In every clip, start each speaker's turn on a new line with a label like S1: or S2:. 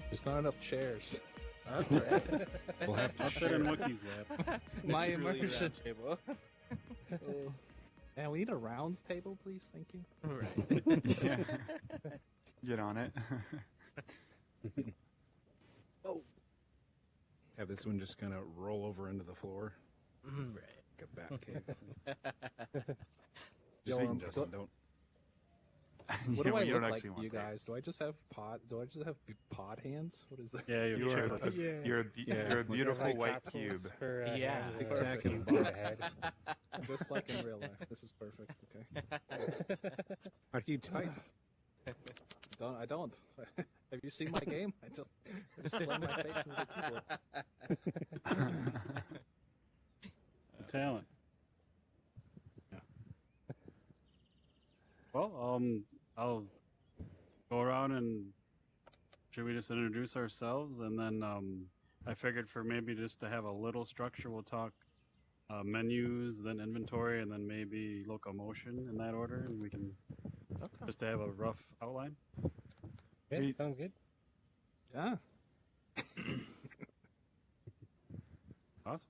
S1: There's not enough chairs.
S2: Right.
S3: We'll have to
S4: I'll sit in Wookiee's lap.
S1: My
S2: It's really a
S1: immersion.
S2: round table.
S1: Oh. And we need a round table, please. Thank you.
S2: Right.
S5: Yeah. Get on it.
S1: Oh.
S3: have this one just kind of roll over into the floor.
S2: Right.
S3: Like a bat cave.
S1: Yo,
S3: Just saying, Justin, don't.
S1: What
S5: Yeah,
S1: do I
S5: you
S1: look
S5: don't
S1: like
S5: actually
S1: to
S5: want
S1: you
S5: that.
S1: guys? Do I just have pod hands? What is that?
S4: Yeah,
S5: You
S4: you're
S5: are,
S4: shirtless.
S6: Yeah.
S5: you're a beautiful
S6: Like
S5: white
S6: capsules
S5: cube.
S6: For,
S2: Yeah.
S6: hands,
S1: Perfect.
S6: cube for the head.
S1: Just like in real life. This is perfect. Okay.
S3: How do you type?
S1: I don't. Have you seen my game? I just slam my face into the keyboard.
S4: Talent.
S1: Yeah.
S4: Well, I'll go around and should we just introduce ourselves and then I figured for maybe just to have a little structure, we'll talk menus, then inventory, and then maybe locomotion in that order, and we can just to have a rough outline.
S6: Yeah,
S5: Sweet.
S6: sounds good.
S1: Yeah.
S4: Awesome.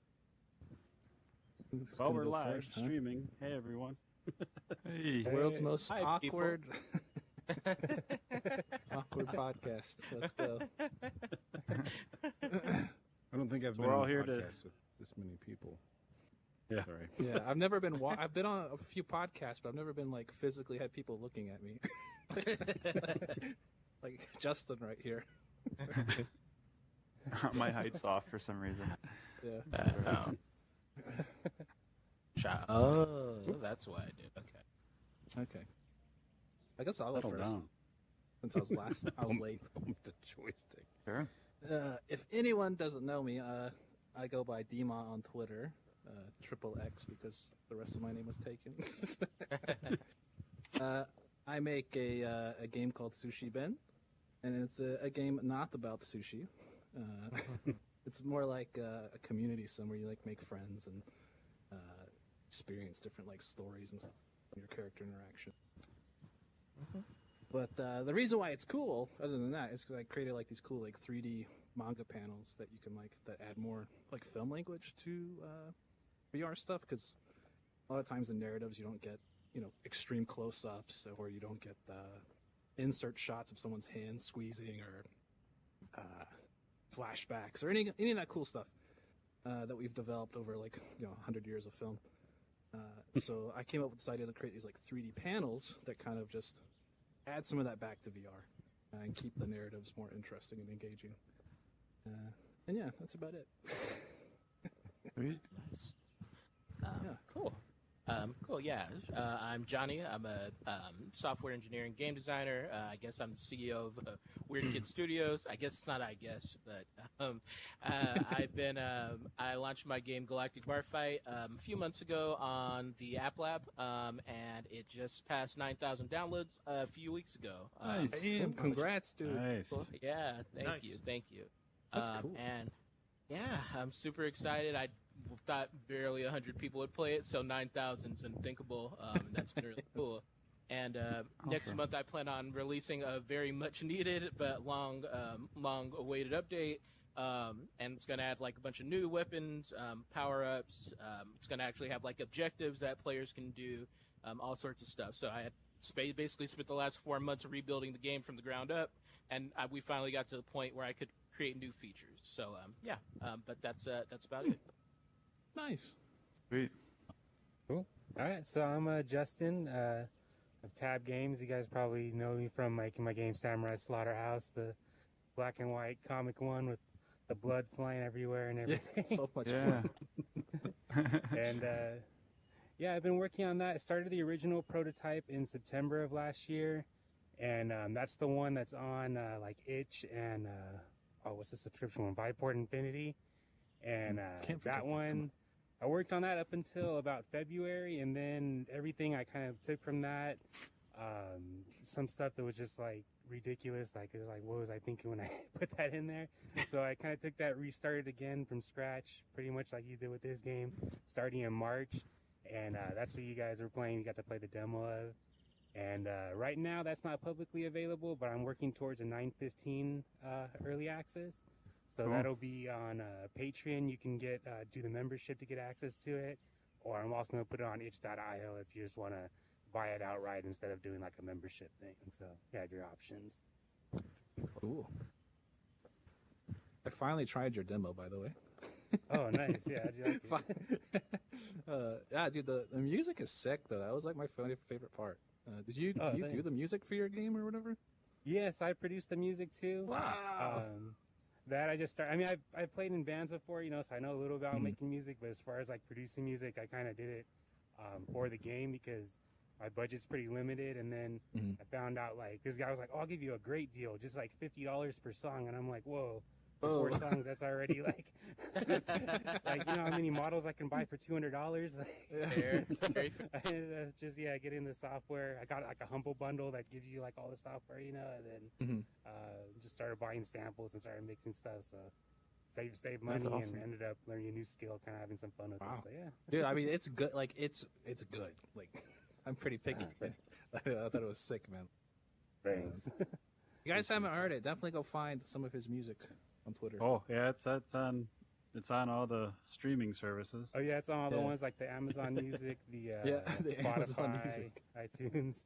S1: Who's
S4: Well,
S1: gonna
S4: we're
S1: go
S4: live
S1: first, huh?
S4: streaming. Hey, everyone.
S5: Hey.
S1: World's most
S2: Hi, people.
S1: awkward podcast. Let's go.
S3: I don't think I've
S4: So
S3: been
S4: we're all
S3: on a
S4: here to-
S3: podcast with this many people.
S4: Yeah.
S3: Sorry.
S1: Yeah, I've never been. I've been on a few podcasts, but I've never been like physically had people looking at me. like Justin right here.
S5: My height's off for some reason.
S1: Yeah.
S2: Oh, that's why I did. Okay.
S1: Okay. I guess I'll go
S4: Settle
S1: first
S4: down.
S1: since I was last. I was late.
S3: Bump the joystick.
S5: Sure.
S1: If anyone doesn't know me, I go by Dima on Twitter, triple X because the rest of my name was taken. I make a game called Sushi Ben, and it's a game not about sushi. It's more like a community sim where you like make friends and experience different like stories and stuff in your character interaction. But the reason why it's cool, other than that, is because I created like these cool like 3D manga panels that you can like that add more like film language to VR stuff. Because a lot of times in narratives you don't get extreme close-ups, or you don't get insert shots of someone's hand squeezing or flashbacks or any of that cool stuff that we've developed over like 100 years of film. So I came up with this idea to create these like 3D panels that kind of just add some of that back to VR and keep the narratives more interesting and engaging. And yeah, that's about it.
S5: Sweet.
S2: Nice.
S1: Yeah.
S2: Cool. Cool. Yeah. I'm Johnny. I'm a software engineer and game designer. I guess I'm the CEO of Weird Kid Studios. I guess it's not. I guess, but I've been. I launched my game Galactic Bar Fight a few months ago on the App Lab, and it just passed 9,000 downloads a few weeks ago.
S5: Nice.
S1: Damn, congrats, dude.
S4: Nice.
S2: Yeah. Thank
S6: Nice.
S2: you. Thank you.
S1: That's cool.
S2: And yeah, I'm super excited. I thought barely 100 people would play it, so 9,000 is unthinkable. And that's been really cool. And next
S5: Awesome.
S2: month, I plan on releasing a very much needed but long awaited update. And it's going to add like a bunch of new weapons, power ups. It's going to actually have like objectives that players can do, all sorts of stuff. So I had basically spent the last 4 months rebuilding the game from the ground up, and we finally got to the point where I could create new features. So but that's about it.
S1: Nice.
S5: Sweet.
S6: Cool. All right, so I'm Justin of Tab Games. You guys probably know me from making my game Samurai Slaughterhouse, the black and white comic one with the blood flying everywhere and
S1: Yeah,
S6: everything.
S1: so much
S5: Yeah.
S1: fun.
S6: And yeah, I've been working on that. I started the original prototype in September of last year, and that's the one that's on like Itch and what's the subscription one? Viveport Infinity. And
S1: Can't forget
S6: that
S1: that. Come
S6: one, I worked on that up until about February, and then everything I kind of took from that, some stuff that was just like ridiculous, like it was like, what was I thinking when I put that in there? So I kind of took that, restarted again from scratch, pretty much like you did with this game, starting in March, and that's what you guys were playing. You got to play the demo of, And right now, that's not publicly available, but I'm working towards a 9.15 early access. So
S5: Cool.
S6: that'll be on Patreon. You can get do the membership to get access to it, or I'm also going to put it on itch.io if you just want to buy it outright instead of doing like a membership thing. So you have your options.
S1: Cool. I finally tried your demo, by the way.
S6: Oh, nice. Yeah, how'd you like it?
S1: Yeah, dude, the music is sick though. That was like my favorite part. Did you do
S6: Thanks.
S1: the music for your game or whatever?
S6: Yes, I produced the music too.
S1: Wow.
S6: That I just started. I mean, I've played in bands before, you know, so I know a little about
S1: Mhm.
S6: making music. But as far as like producing music, I kind of did it for the game because my budget's pretty limited. And then
S1: Mhm.
S6: I found out like this guy was like, "Oh, I'll give you a great deal, just like $50 per song." And I'm like, "Whoa." For
S1: Oh.
S6: 4 songs, that's already like, like you know how many models I can buy for $200.
S2: Fair, very fair.
S6: I ended up just getting the software. I got like a humble bundle that gives you like all the software, you know, and then
S1: Mhm.
S6: just started buying samples and started mixing stuff. So save
S1: That's
S6: money
S1: awesome.
S6: and ended up learning a new skill, kind of having some fun with
S1: Wow.
S6: it. So yeah,
S1: Dude, I mean, it's good. Like, it's good. Like, I'm pretty picky. I thought it was sick, man.
S6: thanks.
S1: You guys haven't heard it? Definitely go find some of his music on Twitter.
S4: Oh yeah, it's on all the streaming services.
S6: Oh yeah, it's on all the
S1: Yeah.
S6: ones like the Amazon Music, the
S1: Yeah, the
S6: Spotify,
S1: Amazon Music.
S6: iTunes.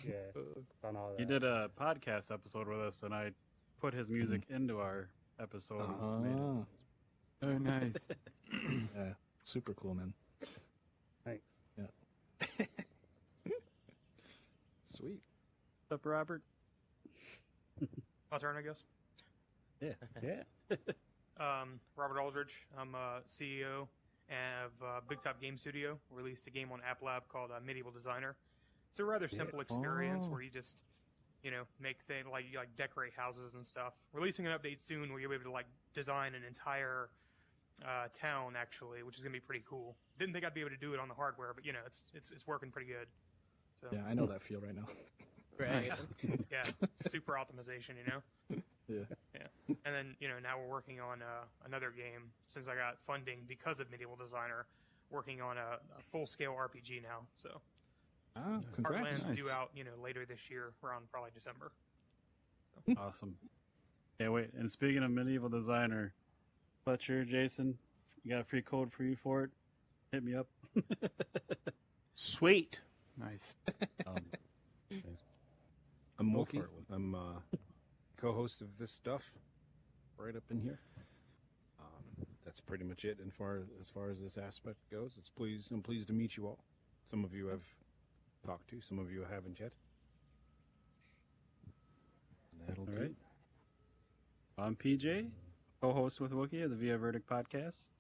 S6: Yeah, it's on all that.
S4: You did a podcast episode with us, and I put his music into our episode. and made it.
S1: Oh,
S5: Oh, nice.
S1: yeah, super cool, man.
S6: Thanks.
S1: Sweet.
S4: What's up, Robert?
S7: My turn, I guess.
S6: Yeah.
S7: Robert Aldridge. I'm CEO of Big Top Game Studio. Released a game on App Lab called Medieval Designer. It's a rather simple experience
S1: Oh.
S7: where you just, make things like you decorate houses and stuff. Releasing an update soon where you'll be able to like design an entire town actually, which is gonna be pretty cool. Didn't think I'd be able to do it on the hardware, but it's working pretty good. So
S1: Yeah, I know that feel right now.
S2: Right.
S7: yeah, super optimization,
S1: Yeah.
S7: Yeah, and then now we're working on another game since I got funding because of Medieval Designer. Working on a full-scale RPG now, so
S1: Ah, congrats.
S7: Heartland's
S5: Nice.
S7: due out later this year, around probably December.
S4: Awesome. Yeah, wait. And speaking of Medieval Designer, Fletcher, Jason, you got a free code for you for it? Hit me up.
S8: Sweet.
S5: Nice.
S3: I'm
S1: Go
S3: Wookie.
S1: for it.
S3: I'm co-host of this stuff right up in here. That's pretty much it. And as far as this aspect goes, I'm pleased to meet you all. Some of you I've talked to, some of you I haven't yet. And that'll
S4: All
S3: do.
S4: right. I'm PJ, co-host with Wookie of the Via Verdict podcast.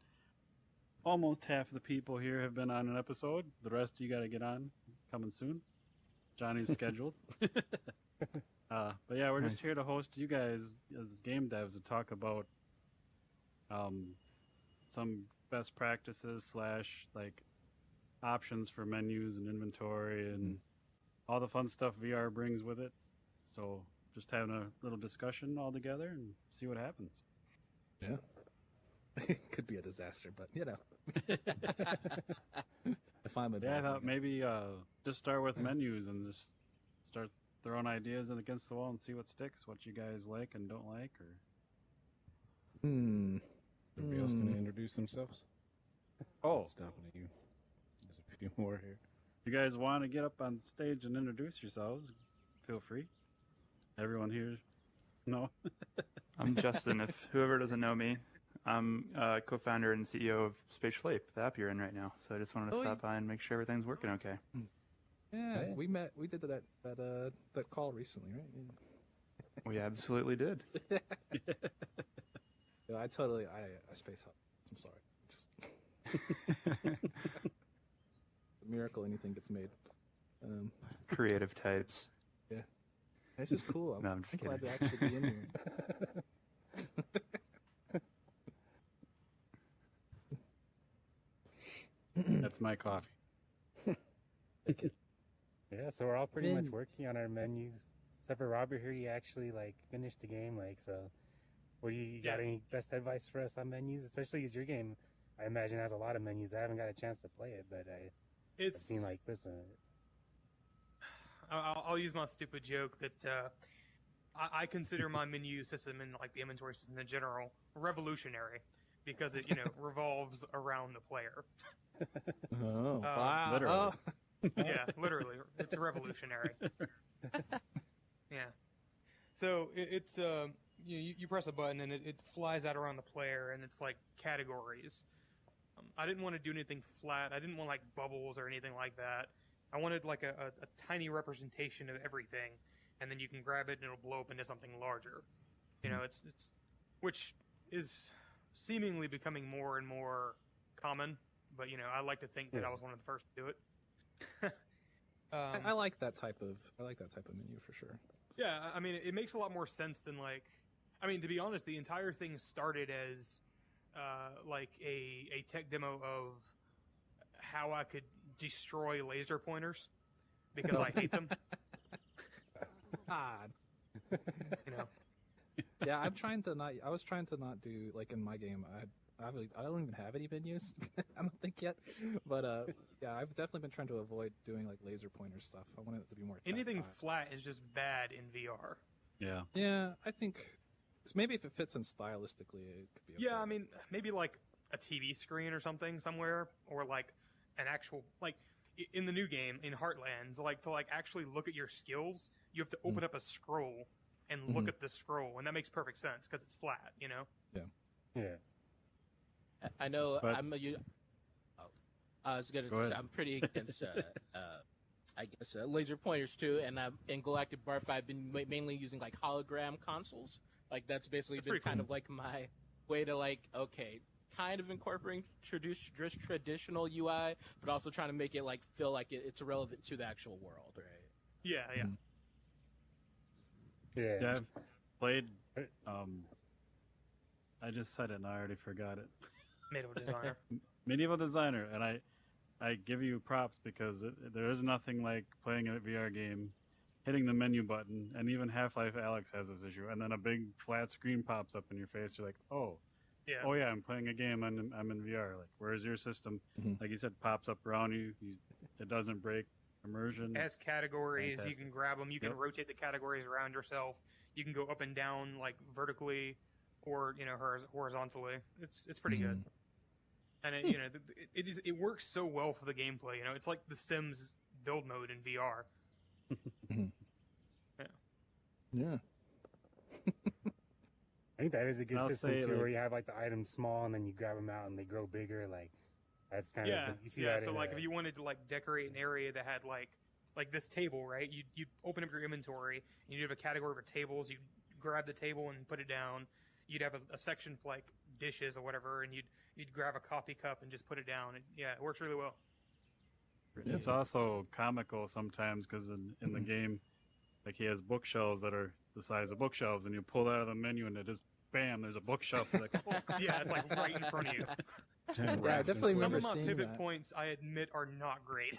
S4: Almost half of the people here have been on an episode. The rest you got to get on, coming soon. Johnny's scheduled. But yeah, we're just
S5: Nice.
S4: here to host you guys as game devs to talk about some best practices / like options for menus and inventory and all the fun stuff VR brings with it. So just having a little discussion all together and see what happens.
S1: Yeah. Could be a disaster, but if I'm involved.
S4: Yeah, I thought
S1: in it.
S4: maybe just start with menus and just start throwing ideas in against the wall and see what sticks, what you guys like and don't like, or
S3: Everybody else going to introduce themselves? Stopping at you. There's a few more here.
S4: if you guys want to get up on stage and introduce yourselves, feel free. Everyone here, no.
S5: I'm Justin. If whoever doesn't know me, I'm co-founder and CEO of Spatial Ape, the app you're in right now. So I just wanted to
S1: Oh,
S5: stop by and make sure everything's working okay.
S1: Yeah, we did that call recently, right? Yeah.
S5: We absolutely did.
S1: Yeah, I space out. I'm sorry. Just miracle anything gets made.
S5: Creative types.
S1: This is cool.
S5: No, I'm just
S1: glad to
S5: kidding.
S1: actually be in here.
S4: That's my coffee.
S6: Yeah, so we're all pretty much
S1: Then-
S6: working on our menus. Except for Robert here, he actually finished the game. So, what do you got? Any best advice for us on menus, especially as your game? I imagine has a lot of menus. I haven't got a chance to play it, but I've
S7: It's
S6: seen this.
S7: I'll use my stupid joke that I consider my menu system and like the inventory system in general revolutionary because it revolves around the player.
S1: Oh, wow.
S4: Literally.
S1: Oh.
S7: Yeah, literally, it's revolutionary. Yeah. So it's you press a button and it flies out around the player and it's like categories. I didn't want to do anything flat. I didn't want like bubbles or anything like that. I wanted like a tiny representation of everything, and then you can grab it and it'll blow up into something larger. It's which is seemingly becoming more and more common. But I like to think that I was one of the first to do it.
S1: I like that type of menu for sure.
S7: Yeah, I mean, it makes a lot more sense than to be honest, the entire thing started as like a tech demo of how I could destroy laser pointers because I hate them.
S1: God. Yeah, I was trying to not do like in my game. I don't even have any menus. I don't think yet, but yeah, I've definitely been trying to avoid doing like laser pointer stuff. I want it to be more
S7: anything
S1: tactile.
S7: flat is just bad in VR.
S4: Yeah.
S1: Yeah, I think maybe if it fits in stylistically, it could be. Okay.
S7: Yeah, I mean, maybe like a TV screen or something somewhere, or like an actual like in the new game in Heartlands, like to like actually look at your skills, you have to open up a scroll and look at the scroll, and that makes perfect sense because it's flat,
S1: Yeah.
S6: Yeah.
S2: I know
S4: But-
S2: I was gonna.
S4: Go ahead.
S2: I'm pretty against. I guess laser pointers too, and in Galactic Barf, I've been mainly using like hologram consoles. Like that's basically
S7: That's
S2: been
S7: pretty
S2: kind
S7: cool.
S2: of like my way to kind of incorporating traditional UI, but also trying to make it like feel like it's relevant to the actual world, right?
S7: Yeah, yeah.
S6: Yeah.
S4: Yeah, I've played. I just said it and I already forgot it.
S7: Medieval designer.
S4: Medieval Designer, and I give you props because there is nothing like playing a VR game, hitting the menu button, and even Half-Life Alyx has this issue, and then a big flat screen pops up in your face. You're like, oh yeah, I'm playing a game. I'm in VR. Like, where's your system?
S1: Mhm.
S4: Like you said, pops up around you. It doesn't break immersion.
S7: It has categories. You
S4: Fantastic.
S7: can grab them. You can
S4: Yep.
S7: rotate the categories around yourself. You can go up and down like vertically, or horizontally. It's pretty good. And it works so well for the gameplay. It's like the Sims build mode in VR.
S1: Yeah.
S6: I think that is a good
S4: I'll
S6: system
S4: say,
S6: too,
S4: like-
S6: where you have like the items small and then you grab them out and they grow bigger. Like that's kind
S7: Yeah,
S6: of you see
S7: yeah.
S6: that.
S7: So
S6: in,
S7: like if you wanted to like decorate an area that had like this table, right? You open up your inventory and you'd have a category for tables. You grab the table and put it down. You'd have a section for like dishes or whatever, and you'd grab a coffee cup and just put it down. And yeah, it works really well.
S4: It's also comical sometimes because in the game, like he has bookshelves that are the size of bookshelves, and you pull that out of the menu, and it just bam, there's a bookshelf. You're like, oh,
S7: Yeah, it's like right in front of you.
S1: Yeah, I definitely
S7: Some
S1: remember
S7: of my
S1: seeing
S7: pivot
S1: that.
S7: points, I admit, are not great.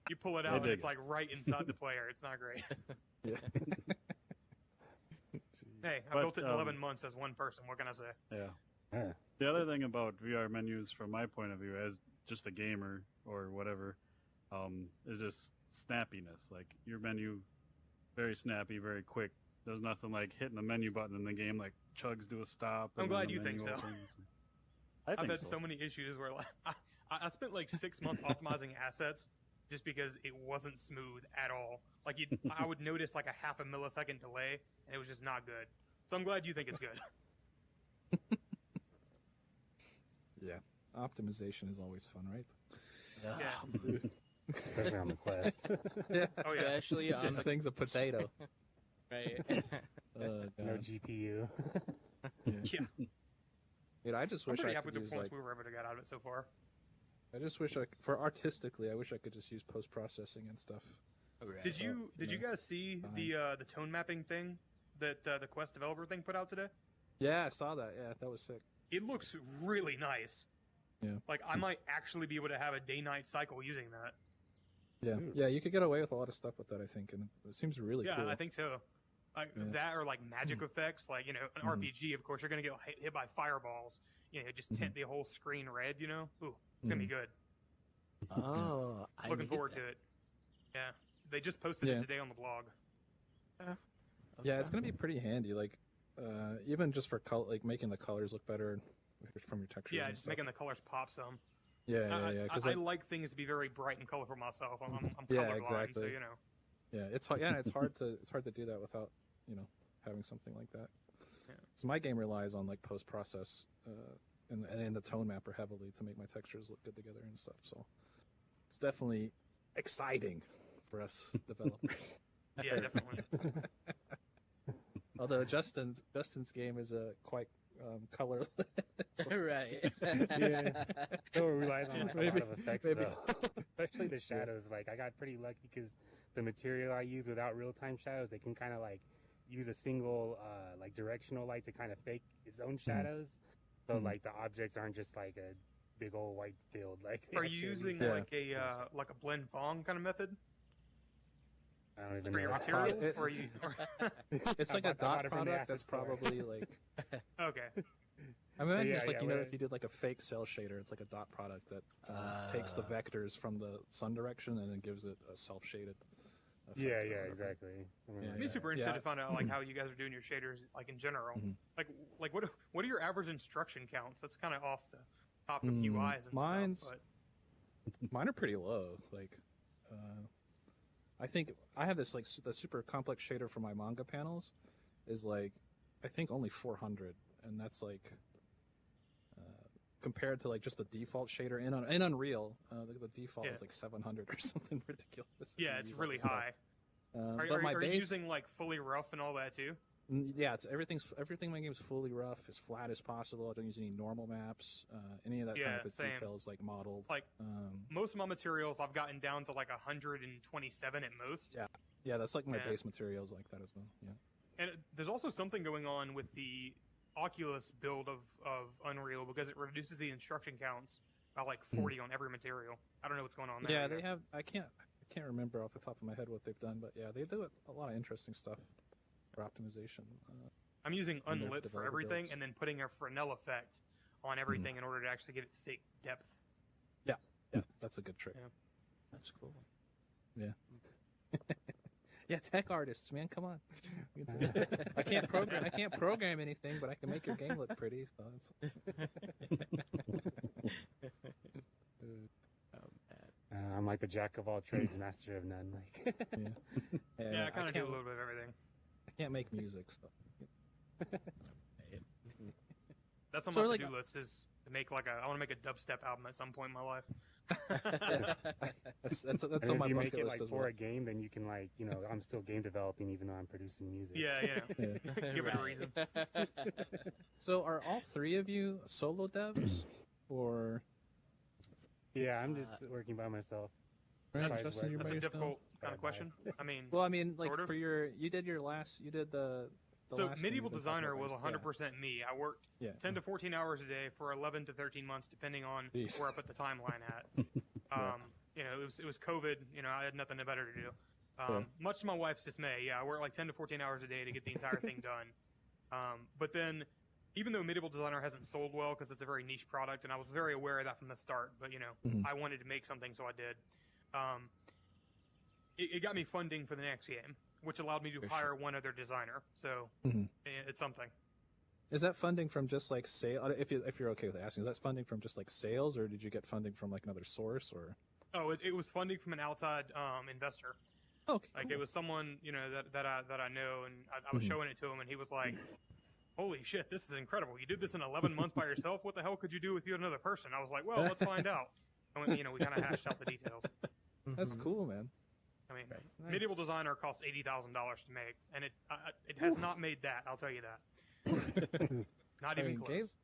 S7: You pull it out and
S4: dig
S7: it's
S4: it.
S7: like right inside the player. It's not great.
S1: Yeah.
S7: Hey, I
S4: But,
S7: built it in 11 months as one person. What can I say?
S4: yeah.
S6: Yeah.
S4: The other thing about VR menus, from my point of view, as just a gamer or whatever, is just snappiness. Like your menu, very snappy, very quick. There's nothing like hitting the menu button in the game like chugs to a stop.
S7: I'm
S4: and then
S7: glad
S4: the
S7: you think
S4: menu
S7: so.
S4: opens.
S7: I've
S4: think
S7: had so many issues where like I spent like 6 months optimizing assets just because it wasn't smooth at all. Like I would notice like a half a millisecond delay and it was just not good. So I'm glad you think it's good.
S1: Yeah. Optimization is always fun, right?
S7: Yeah.
S6: Especially on the Quest.
S1: Yeah.
S7: Oh yeah.
S2: Especially on
S1: This
S2: the
S1: thing's a potato.
S2: right.
S6: No
S1: God.
S6: GPU.
S7: Yeah.
S1: Dude, I just
S7: I'm
S1: wish
S7: pretty
S1: I
S7: happy
S1: could
S7: with the
S1: use
S7: points
S1: like.
S7: we were able to get out of it so far.
S1: I just wish for artistically, I wish I could just use post processing and stuff.
S2: Right.
S7: Did you guys see
S1: Fine.
S7: the tone mapping thing that the Quest developer thing put out today?
S1: Yeah, I saw that. Yeah, that was sick.
S7: It looks really nice.
S1: Yeah.
S7: Like I might actually be able to have a day-night cycle using that.
S1: Yeah, yeah, you could get away with a lot of stuff with that, I think, and it seems really
S7: Yeah,
S1: cool.
S7: I think so. Like
S1: Yeah.
S7: that or like magic effects, like an RPG. Of course, you're gonna get hit by fireballs. Just tint the whole screen red. Ooh, it's gonna be good.
S2: Oh, I
S7: Looking
S2: need
S7: forward
S2: that.
S7: to it. Yeah, they just posted
S1: Yeah.
S7: it today on the blog.
S1: Yeah, it's
S2: Okay.
S1: gonna be pretty handy. Like, even just for like making the colors look better from your textures.
S7: Yeah,
S1: and
S7: just
S1: stuff.
S7: making the colors pop some.
S1: Yeah. Because
S7: I like things to be very bright and colorful myself. I'm
S1: Yeah,
S7: colorblind, so
S1: exactly.
S7: you know.
S1: yeah, it's hard. Yeah, it's hard to do that without having something like that.
S7: Yeah.
S1: So my game relies on like post process and the tone mapper heavily to make my textures look good together and stuff. So it's definitely exciting for us developers.
S7: Yeah, definitely.
S1: Although Justin's game is quite colorless.
S2: Right.
S6: Yeah. Still relies on like, a
S1: Maybe-
S6: lot of effects,
S1: maybe.
S6: though. Especially the shadows. Like, I got pretty lucky because the material I use without real-time shadows, it can kind of like use a single like directional light to kind of fake its own shadows. So
S1: Mhm.
S6: like the objects aren't just like a big old white field. Like, they
S7: Are you
S6: actually
S7: using
S6: use-
S7: like a blend Phong kind of method
S6: I don't even
S7: for
S6: know
S7: your
S6: what that
S7: materials,
S6: is.
S7: or are you?
S1: It's
S6: I
S1: like a
S6: bought
S1: dot
S6: it from the
S1: product
S6: asset
S1: that's
S6: store.
S1: probably like.
S7: Okay.
S1: I mean,
S6: Yeah,
S1: just like
S6: yeah,
S1: if
S6: what-
S1: you did like a fake cell shader, it's like a dot product that takes the vectors from the sun direction and then gives it a self-shaded. effect
S6: Yeah,
S1: or
S6: yeah,
S1: whatever.
S6: exactly. Something
S1: Yeah,
S7: I'd
S6: like
S7: be
S6: that.
S7: super interested
S1: Yeah.
S7: to find out like how you guys are doing your shaders, like in general.
S1: Mhm.
S7: Like what are your average instruction counts? That's kind of off the top of UIs and
S1: mine's-
S7: stuff.
S1: Mine are pretty low. Like, I think I have this like the super complex shader for my manga panels is like I think only 400, and that's like compared to like just the default shader in Unreal, the default
S7: Yeah.
S1: is like 700 or something ridiculous.
S7: But yeah,
S1: You
S7: it's
S1: use all
S7: really
S1: this stuff.
S7: high.
S1: But
S7: Are
S1: my
S7: you
S1: base,
S7: using like fully rough and all that too?
S1: yeah, it's everything. My game's fully rough, as flat as possible. I don't use any normal maps. Any of that
S7: Yeah,
S1: type of
S7: same.
S1: details like modeled.
S7: Like
S1: Um,
S7: most of my materials, I've gotten down to like 127 at most.
S1: yeah, that's like my
S7: Yeah.
S1: base materials like that as well. Yeah.
S7: And there's also something going on with the Oculus build of Unreal because it reduces the instruction counts by like 40 on every material. I don't know what's going on there.
S1: Yeah,
S7: either.
S1: they have. I can't remember off the top of my head what they've done, but yeah, they do a lot of interesting stuff for optimization.
S7: I'm using
S1: in their
S7: Unlit for
S1: developer
S7: everything
S1: builds.
S7: and then putting a Fresnel effect on everything in order to actually give it thick depth.
S1: Yeah, that's a good trick.
S7: Yeah.
S2: That's cool.
S1: Yeah, tech artists, man, come on. I can't program anything, but I can make your game look pretty. So
S6: I'm like the jack of all trades, master of none. Like,
S7: Yeah, I kind of do a
S1: can't-
S7: little bit of everything.
S1: I can't make music, so
S7: That's on
S1: So,
S7: my
S1: like-
S7: to-do list is to make like I want to make a dubstep album at some point in my life.
S1: that's
S6: and
S1: on
S6: if
S1: my
S6: you
S1: bucket
S6: make it
S1: list
S6: like
S1: as
S6: for
S1: well.
S6: a game, then you can like, I'm still game developing even though I'm producing music.
S7: Yeah,
S1: Yeah.
S7: give it a reason.
S1: So, are all three of you solo devs, or
S6: Yeah, I'm just working by myself.
S1: Brent,
S6: Besides
S1: Justin, you're
S7: That's
S1: by
S7: a
S1: yourself?
S7: difficult kind of question. I mean,
S1: Well, I mean, like
S7: Sort of.
S1: for you did the
S7: so
S1: last one
S7: Medieval
S1: you've been talking
S7: Designer
S1: about,
S7: was
S1: right?
S7: 100% me. I worked
S1: Yeah.
S7: 10 to 14 hours a day for 11 to 13 months, depending on
S1: Jeez.
S7: where I put the timeline at. It was COVID. I had nothing better to do. Much to my wife's dismay, yeah, I worked like 10 to 14 hours a day to get the entire thing done. But then, even though Medieval Designer hasn't sold well because it's a very niche product, and I was very aware of that from the start, but
S1: Mhm.
S7: I wanted to make something, so I did. It got me funding for the next game, which allowed me to
S2: For
S7: hire one other designer. So
S1: Mhm.
S7: it's something.
S1: Is that funding from just like sale? If you're okay with asking, is that funding from just like sales, or did you get funding from like another source, or?
S7: Oh, it was funding from an outside investor.
S1: Okay,
S7: Like
S1: cool.
S7: it was someone that I know, and I was
S1: Mhm.
S7: showing it to him, and he was like, "Holy shit, this is incredible! You did this in 11 months by yourself. What the hell could you do if you had another person?" I was like, "Well, let's find out." And we kind of hashed out the details.
S1: That's cool, man.
S7: I mean,
S1: Nice.
S7: Medieval Designer cost $80,000 to make, and it has not made that. I'll tell you that. Not
S1: I
S7: even
S1: mean,
S7: close.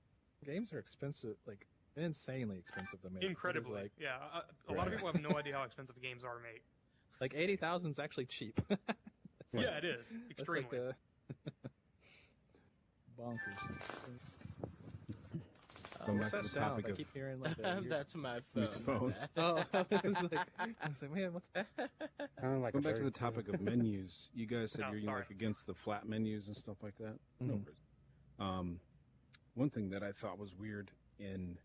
S1: Games are expensive, like insanely expensive to make. It is
S7: Incredibly,
S1: like
S7: yeah. A lot of people have no idea how expensive games are to make.
S1: 80,000 is actually cheap. It's like-
S7: Yeah, it is
S1: That's
S7: extremely.
S1: like bonkers.
S3: Going
S1: What's
S3: back
S1: that
S3: to the
S1: sound?
S3: topic
S1: I
S3: of
S1: keep hearing like a weird-
S2: That's my phone.
S3: His phone.
S1: Oh, I was like, man, what's that?
S6: Kind of like
S3: Going
S6: a
S3: back to the
S6: bird, too.
S3: topic of menus, you guys said
S7: Oh,
S3: you're
S7: sorry.
S3: like against the flat menus and stuff like that. No
S1: Mhm.
S3: worries. One thing that I thought was weird in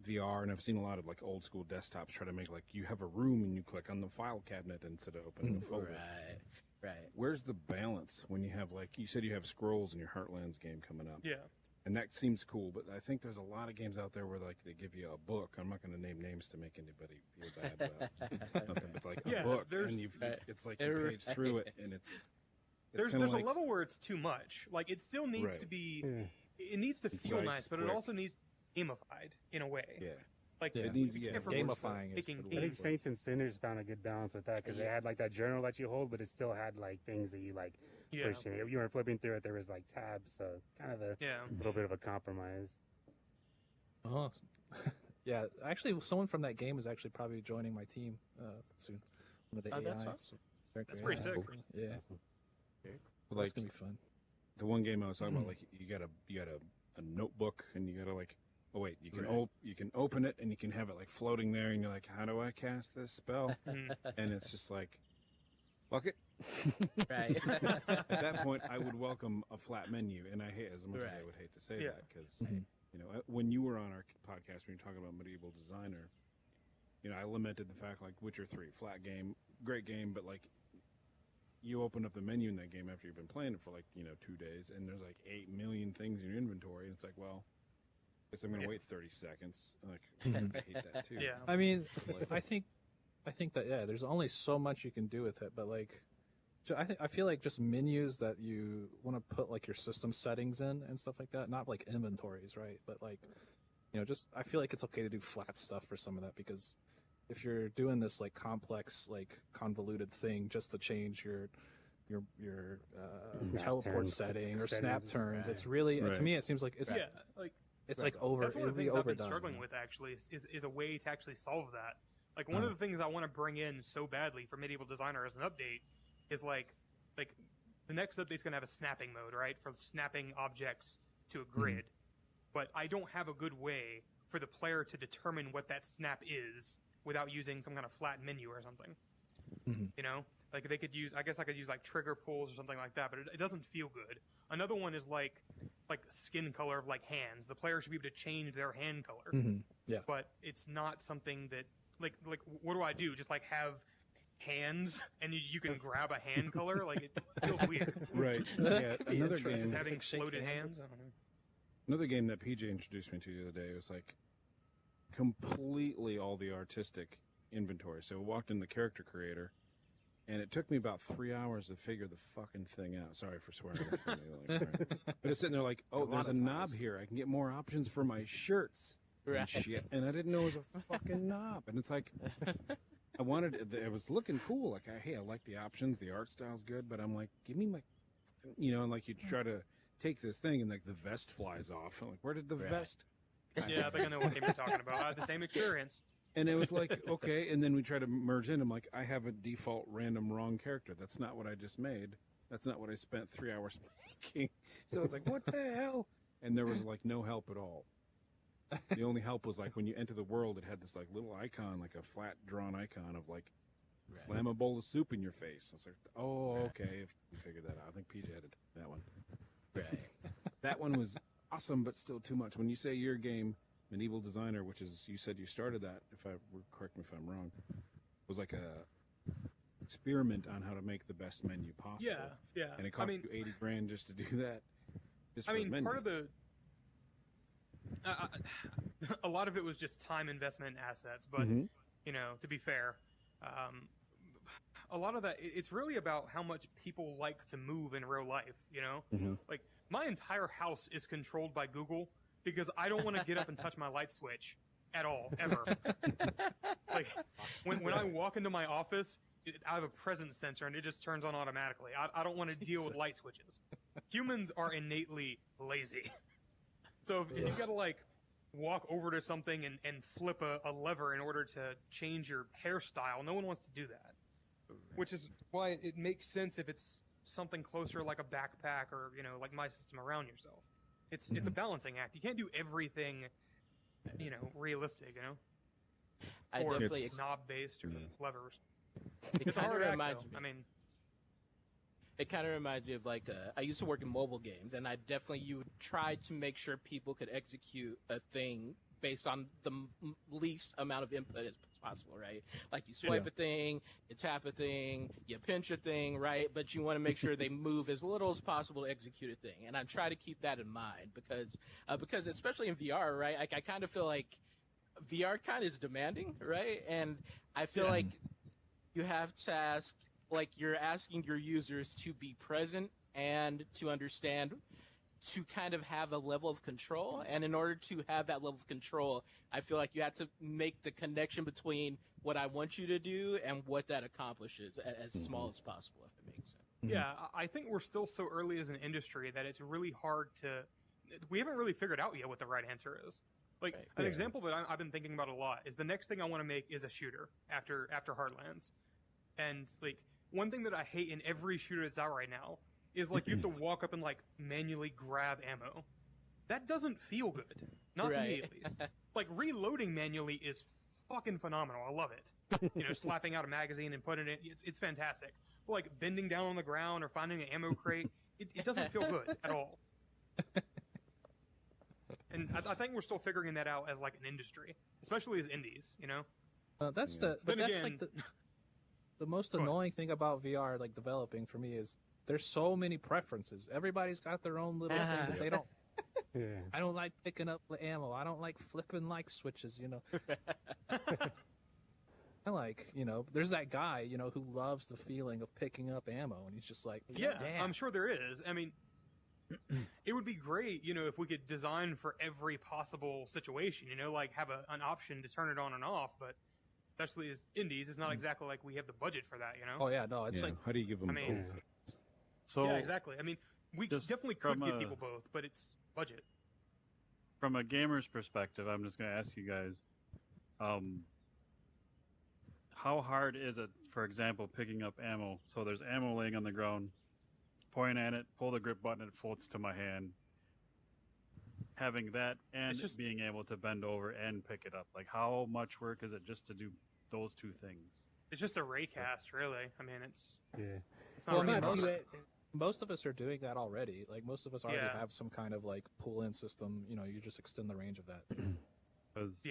S3: VR, and I've seen a lot of like old school desktops try to make like you have a room and you click on the file cabinet instead of opening a folder.
S2: Right.
S3: Where's the balance when you have, like you said, you have scrolls in your Heartlands game coming up?
S7: Yeah.
S3: And that seems cool, but I think there's a lot of games out there where like they give you a book. I'm not going to name names to make anybody feel bad about nothing, but like a book, and it's like you page through it, and it's
S7: there's
S3: like,
S7: a level where it's too much. Like it still needs to be, it needs to feel
S3: Concise,
S7: nice, but it
S3: quick.
S7: also needs to be gamified in a way.
S3: Yeah.
S7: Like
S1: Yeah.
S3: It needs
S7: we
S3: yeah,
S7: can't
S1: gamifying is
S7: picking
S1: good
S6: I
S1: word.
S6: think Saints and Sinners found a good balance with that because they had like that journal that you hold, but it still had like things that you like
S7: Yeah.
S6: pushed in. If you weren't flipping through it, there was like tabs, so kind of a
S7: Yeah.
S6: little bit of a compromise.
S1: Oh, yeah. Actually, someone from that game is actually probably joining my team soon. One of the
S2: Oh,
S1: AI.
S2: that's awesome.
S1: characters.
S7: That's pretty sick.
S1: Yeah,
S3: Like
S1: that's gonna be fun.
S3: the one game I was talking about, like you got a notebook, and you got to like, oh wait, you can you can open it, and you can have it like floating there, and you're like, how do I cast this spell? And it's just like, fuck it.
S2: Right.
S3: At that point, I would welcome a flat menu, and I hate as much as I
S2: Right.
S3: would hate to say
S7: Yeah.
S3: that, because you know, when you were on our podcast when you were talking about Medieval Designer, you know, I lamented the fact like Witcher 3, flat game, great game, but like you open up the menu in that game after you've been playing it for like, you know, 2 days, and there's like 8 million things in your inventory, and it's like, well, I guess I'm gonna wait 30 seconds. Like I hate that too.
S7: Yeah.
S1: I mean,
S3: Like-
S1: I think that there's only so much you can do with it, but like, I feel like just menus that you want to put like your system settings in and stuff like that, not like inventories, right? But like, you know, just I feel like it's okay to do flat stuff for some of that, because if you're doing this like complex, like convoluted thing just to change your
S6: Snap
S1: teleport
S6: turns
S1: setting or
S6: settings.
S1: snap turns, it's really
S3: Right.
S1: to me it seems like it's
S7: Yeah. Like
S1: like over.
S7: that's one of
S1: It'll
S7: the
S1: be
S7: things I've been
S1: overdone.
S7: struggling with actually is a way to actually solve that. Like one of the things I want to bring in so badly for Medieval Designer as an update is like the next update's gonna have a snapping mode, right, for snapping objects to a grid. But I don't have a good way for the player to determine what that snap is without using some kind of flat menu or something. You know, like they could use. I guess I could use like trigger pulls or something like that, but it doesn't feel good. Another one is like skin color of like hands. The player should be able to change their hand color.
S1: Yeah.
S7: But it's not something that like what do I do? Just like have hands and you can grab a hand color? Like it feels weird.
S3: Right.
S1: That
S3: Yeah.
S1: could be
S3: Another
S1: interesting.
S7: Just
S3: game.
S7: having
S1: Shake
S7: floated
S1: hands.
S7: hands. I don't know.
S3: Another game that PJ introduced me to the other day was like completely all the artistic inventory. So I walked in the character creator, and it took me about 3 hours to figure the fucking thing out. Sorry for swearing. It's funny, like, right? But it's sitting there like, oh, there's a knob here. I can get more options for my shirts.
S2: Right.
S3: And shit. And I didn't know it was a fucking knob. And it's like, I wanted, it was looking cool. Like, hey, I like the options. The art style's good. But I'm like, give me my, you know, and like you try to take this thing and like the vest flies off. I'm like, where did the vest?
S7: Yeah, I think I know what game you're talking about. I had the same experience.
S3: And it was like, okay. And then we try to merge in. I'm like, I have a default random wrong character. That's not what I just made. That's not what I spent 3 hours making. So it's like, what the hell? And there was like no help at all. The only help was like when you enter the world, it had this like little icon, like a flat drawn icon of like slam a bowl of soup in your face. I was like, oh, okay. If we figured that out, I think PJ had that one.
S2: Right.
S3: That one was awesome, but still too much. When you say your game, Medieval Designer, which is, you said you started that, correct me if I'm wrong, was like a experiment on how to make the best menu possible.
S7: Yeah, yeah.
S3: And it cost you 80 grand just to do that. Just for the menu.
S7: Part of the a lot of it was just time investment and assets, but you know, to be fair, a lot of that it's really about how much people like to move in real life. You know, like my entire house is controlled by Google because I don't want to get up and touch my light switch at all ever. Like when I walk into my office, I have a presence sensor and it just turns on automatically. I don't want to deal with light switches. Humans are innately lazy. So if you gotta like walk over to something and flip a lever in order to change your hairstyle, no one wants to do that. Which is why it makes sense if it's something closer like a backpack or, you know, like my system around yourself. It's a balancing act. You can't do everything, you know, realistic, you know?
S2: I
S7: Or
S2: definitely
S7: knob based or levers.
S2: it
S7: It's a
S2: kind of
S7: hard act,
S2: reminds
S7: though.
S2: me.
S7: I mean,
S2: It kind of reminds me of like I used to work in mobile games, and you would try to make sure people could execute a thing based on the least amount of input as possible, right? Like you swipe a thing, you tap a thing, you pinch a thing, right? But you want to make sure they move as little as possible to execute a thing. And I try to keep that in mind because especially in VR, right? Like I kind of feel like VR kind of is demanding, right? And I feel like you have to ask, like you're asking your users to be present and to understand, to kind of have a level of control. And in order to have that level of control, I feel like you have to make the connection between what I want you to do and what that accomplishes as small as possible, if it makes sense.
S7: Yeah, I think we're still so early as an industry that it's really hard to. We haven't really figured out yet what the right answer is. Like an example that I've been thinking about a lot is the next thing I want to make is a shooter after Heartlands, and like one thing that I hate in every shooter that's out right now is like you have to walk up and like manually grab ammo. That doesn't feel good. Not to me, at least. Like reloading manually is fucking phenomenal. I love it. You know, slapping out a magazine and putting it in, it's fantastic. But like bending down on the ground or finding an ammo crate, it doesn't feel good at all. And I think we're still figuring that out as like an industry, especially as indies, you know?
S1: That's like the most annoying thing about VR, like developing for me, is there's so many preferences. Everybody's got their own little thing that they don't. I don't like picking up the ammo. I don't like flipping like switches, you know. I like, you know, there's that guy, you know, who loves the feeling of picking up ammo, and he's just like,
S7: yeah, I'm sure there is. I mean, it would be great, you know, if we could design for every possible situation, you know, like have an option to turn it on and off, but especially as indies, it's not exactly like we have the budget for that, you know?
S1: Oh, yeah, no, it's like...
S3: How do you give them both?
S4: So,
S7: yeah, exactly. I mean, we definitely could give people both, but it's budget.
S4: From a gamer's perspective, I'm just going to ask you guys, how hard is it, for example, picking up ammo? So there's ammo laying on the ground, point at it, pull the grip button, it floats to my hand. Having that and being able to bend over and pick it up. Like, how much work is it just to do those two things?
S7: It's just a raycast, really. I mean, it's
S1: not most of us are doing that already. Like, most of us already have some kind of, like, pull-in system. You know, you just extend the range of that.
S4: Because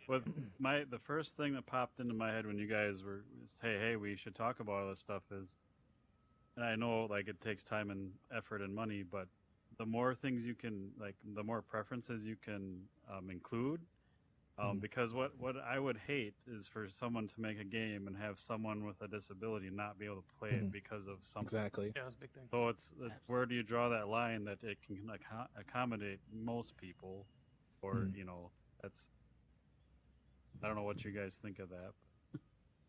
S4: with the first thing that popped into my head when you guys were, hey, we should talk about all this stuff is, and I know, like, it takes time and effort and money, but the more things you can, like, the more preferences you can include, because what I would hate is for someone to make a game and have someone with a disability not be able to play it because of something.
S1: Exactly.
S7: Yeah, that's a big thing.
S4: So it's where do you draw that line that it can accommodate most people, or you know, that's, I don't know what you guys think of that.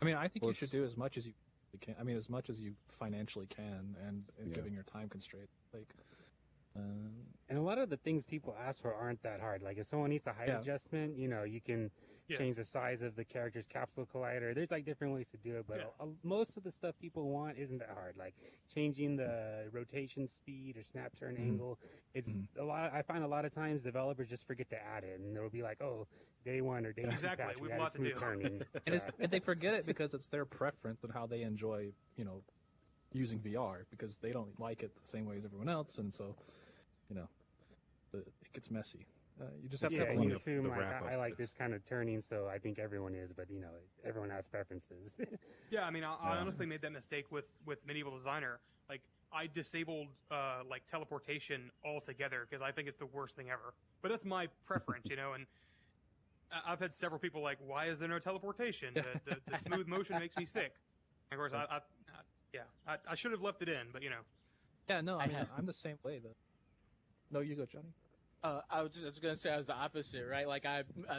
S1: I mean, I think you should do as much as you can. I mean, as much as you financially can, and given your time constraint, like.
S6: And a lot of the things people ask for aren't that hard. Like if someone needs a height adjustment, you know, you can change the size of the character's capsule collider. There's like different ways to do it, but most of the stuff people want isn't that hard. Like changing the rotation speed or snap turn angle. It's a lot. I find a lot of times developers just forget to add it, and they'll be like, "Oh, day one or day two patch, we had smooth turning,"
S1: and they forget it because it's their preference and how they enjoy, you know, using VR, because they don't like it the same way as everyone else, and so. You know, it gets messy. You just have to
S6: you assume like, I like this kind of turning, so I think everyone is, but you know, everyone has preferences.
S7: Yeah, I mean, I honestly made that mistake with Medieval Designer. Like, I disabled like teleportation altogether because I think it's the worst thing ever. But that's my preference, you know. And I've had several people like, "Why is there no teleportation? The smooth motion makes me sick." And of course, I should have left it in, but you know.
S1: Yeah, no, I mean, I'm the same way though. No, you go, Johnny.
S2: I was going to say I was the opposite, right? Like,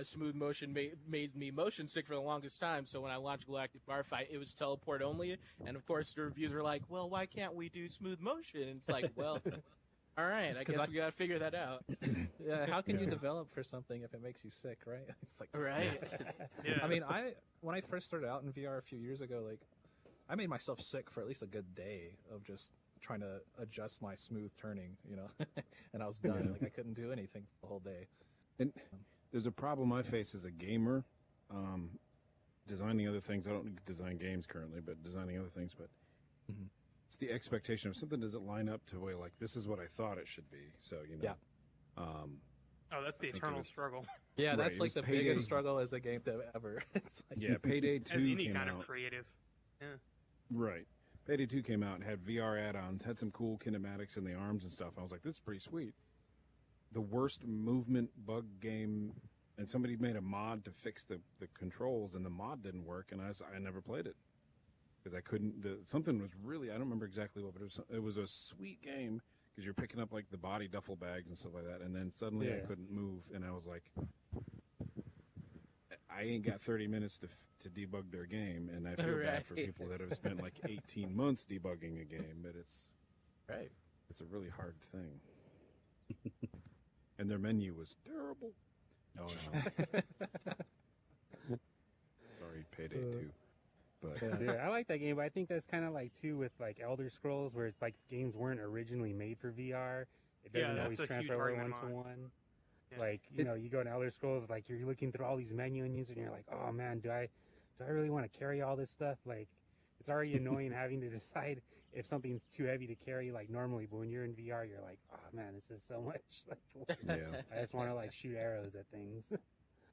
S2: smooth motion made me motion sick for the longest time. So when I launched Galactic Firefight, it was teleport only. And of course, the reviews were like, well, why can't we do smooth motion? And it's like, well, all right, I guess we got to figure that out.
S1: Yeah, how can you develop for something if it makes you sick, right? It's like,
S2: right.
S7: Yeah.
S1: I mean, when I first started out in VR a few years ago, like, I made myself sick for at least a good day of just trying to adjust my smooth turning, you know, and I was done. Like I couldn't do anything for the whole day.
S3: And there's a problem I face as a gamer, designing other things. I don't design games currently, but designing other things. But it's the expectation of something doesn't line up to way like this is what I thought it should be. So you know,
S7: Oh, that's the
S3: think it
S7: eternal
S3: was-
S7: struggle.
S1: Yeah,
S3: Right,
S1: that's
S3: it
S1: like
S3: was
S1: the
S3: Payday.
S1: biggest struggle as a game dev ever. It's like,
S3: Yeah, Payday 2
S7: As any
S3: came
S7: kind
S3: out.
S7: of creative. Yeah.
S3: Right. Payday 2 came out and had VR add-ons, had some cool kinematics in the arms and stuff. I was like, this is pretty sweet. The worst movement bug game, and somebody made a mod to fix the controls, and the mod didn't work, and I never played it. Because I couldn't, something was really, I don't remember exactly what, but it was a sweet game, because you're picking up like the body duffel bags and stuff like that, and then suddenly I
S6: Yeah.
S3: couldn't move, and I was like, I ain't got 30 minutes to debug their game, and I feel bad for
S2: Right.
S3: people that have spent like 18 months debugging a game, but it's
S2: Right.
S3: a really hard thing. And their menu was terrible.
S4: Oh,
S3: Sorry, Payday 2. But
S6: Yeah, I like that game, but I think that's kind of like too with like Elder Scrolls, where it's like games weren't originally made for VR. It
S7: Yeah,
S6: doesn't
S7: that's
S6: always
S7: a huge
S6: transfer over
S7: argument
S6: one to
S7: on-
S6: one.
S7: Yeah.
S6: Like you go to Elder Scrolls, like you're looking through all these menus, and you're like, oh man, do I really want to carry all this stuff? Like, it's already annoying having to decide if something's too heavy to carry like normally. But when you're in VR, you're like, oh man, this is so much. Like,
S3: yeah,
S6: I just want to like shoot arrows at things.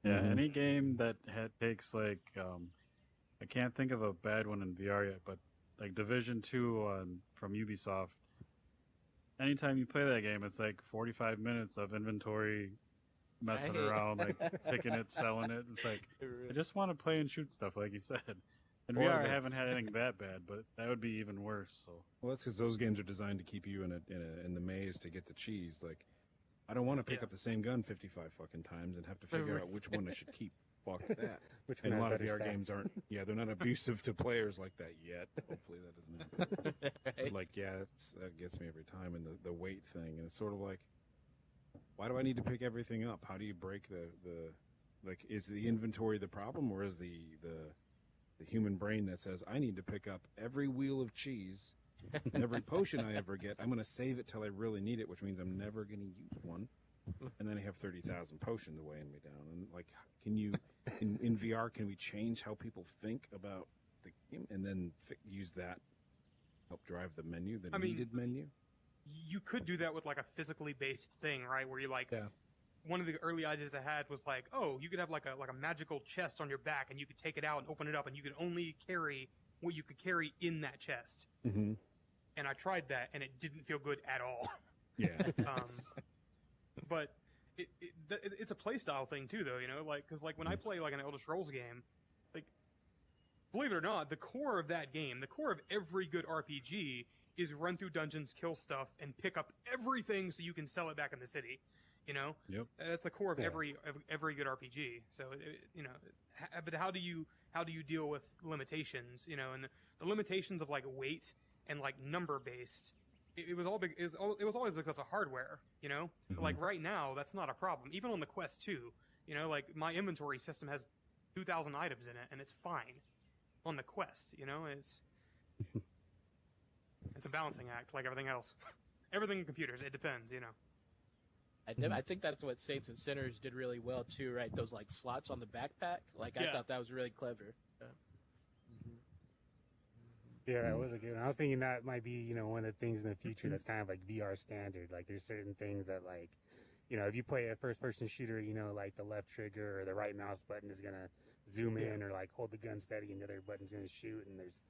S4: Yeah,
S3: Mhm.
S4: any game that takes like I can't think of a bad one in VR yet, but like Division 2 from Ubisoft. Anytime you play that game, it's like 45 minutes of inventory messing
S2: Right.
S4: around, like picking it, selling it. It's like I just want to play and shoot stuff, like you said. In
S3: Or
S4: VR, I
S3: that's-
S4: haven't had anything that bad, but that would be even worse. So
S3: well, that's because those games are designed to keep you in the maze to get the cheese. Like, I don't want to pick
S7: Yeah.
S3: up the same gun 55 fucking times and have to figure out which one I should keep. Fuck that.
S6: Which
S3: And a
S6: one
S3: lot
S6: has
S3: of VR
S6: better
S3: games
S6: stats?
S3: aren't. Yeah, they're not abusive to players like that yet. Hopefully that doesn't happen. But
S2: Right.
S3: like, yeah, that gets me every time. And the weight thing, and it's sort of like, why do I need to pick everything up? How do you break the like? Is the inventory the problem, or is the human brain that says I need to pick up every wheel of cheese, every potion I ever get? I'm going to save it till I really need it, which means I'm never going to use one. And then I have 30,000 potions weighing me down. And like, can you in VR? Can we change how people think about the game, and then use that help drive the menu, the
S7: I mean,
S3: needed menu?
S7: You could do that with like a physically based thing, right? Where you like,
S1: Yeah.
S7: one of the early ideas I had was like, oh, you could have like a magical chest on your back, and you could take it out and open it up, and you could only carry what you could carry in that chest.
S3: Mm-hmm.
S7: And I tried that, and it didn't feel good at all.
S3: Yeah.
S7: But it's a playstyle thing too, though, you know, like because like when I play like an Elder Scrolls game, like believe it or not, the core of that game, the core of every good RPG, is run through dungeons, kill stuff, and pick up everything so you can sell it back in the city. You know,
S4: Yep.
S7: that's the core of
S3: Yeah.
S7: every good RPG. So you know, but how do you deal with limitations? You know, and the limitations of like weight and like number based. It was all big. It was always because of hardware. You know, But, like right now, that's not a problem. Even on the Quest 2, you know, like my inventory system has 2,000 items in it, and it's fine on the Quest. You know, it's a balancing act, like everything else. Everything in computers, it depends. You know.
S2: I think that's what Saints and Sinners did really well too, right? Those like slots on the backpack. Like I
S7: Yeah.
S2: thought that was really clever.
S6: Yeah, that was a good one. I was thinking that might be, one of the things in the future that's kind of like VR standard. Like there's certain things that like, if you play a first person shooter, like the left trigger or the right mouse button is going to zoom in, or like hold the gun steady and the other button's going to shoot, and there's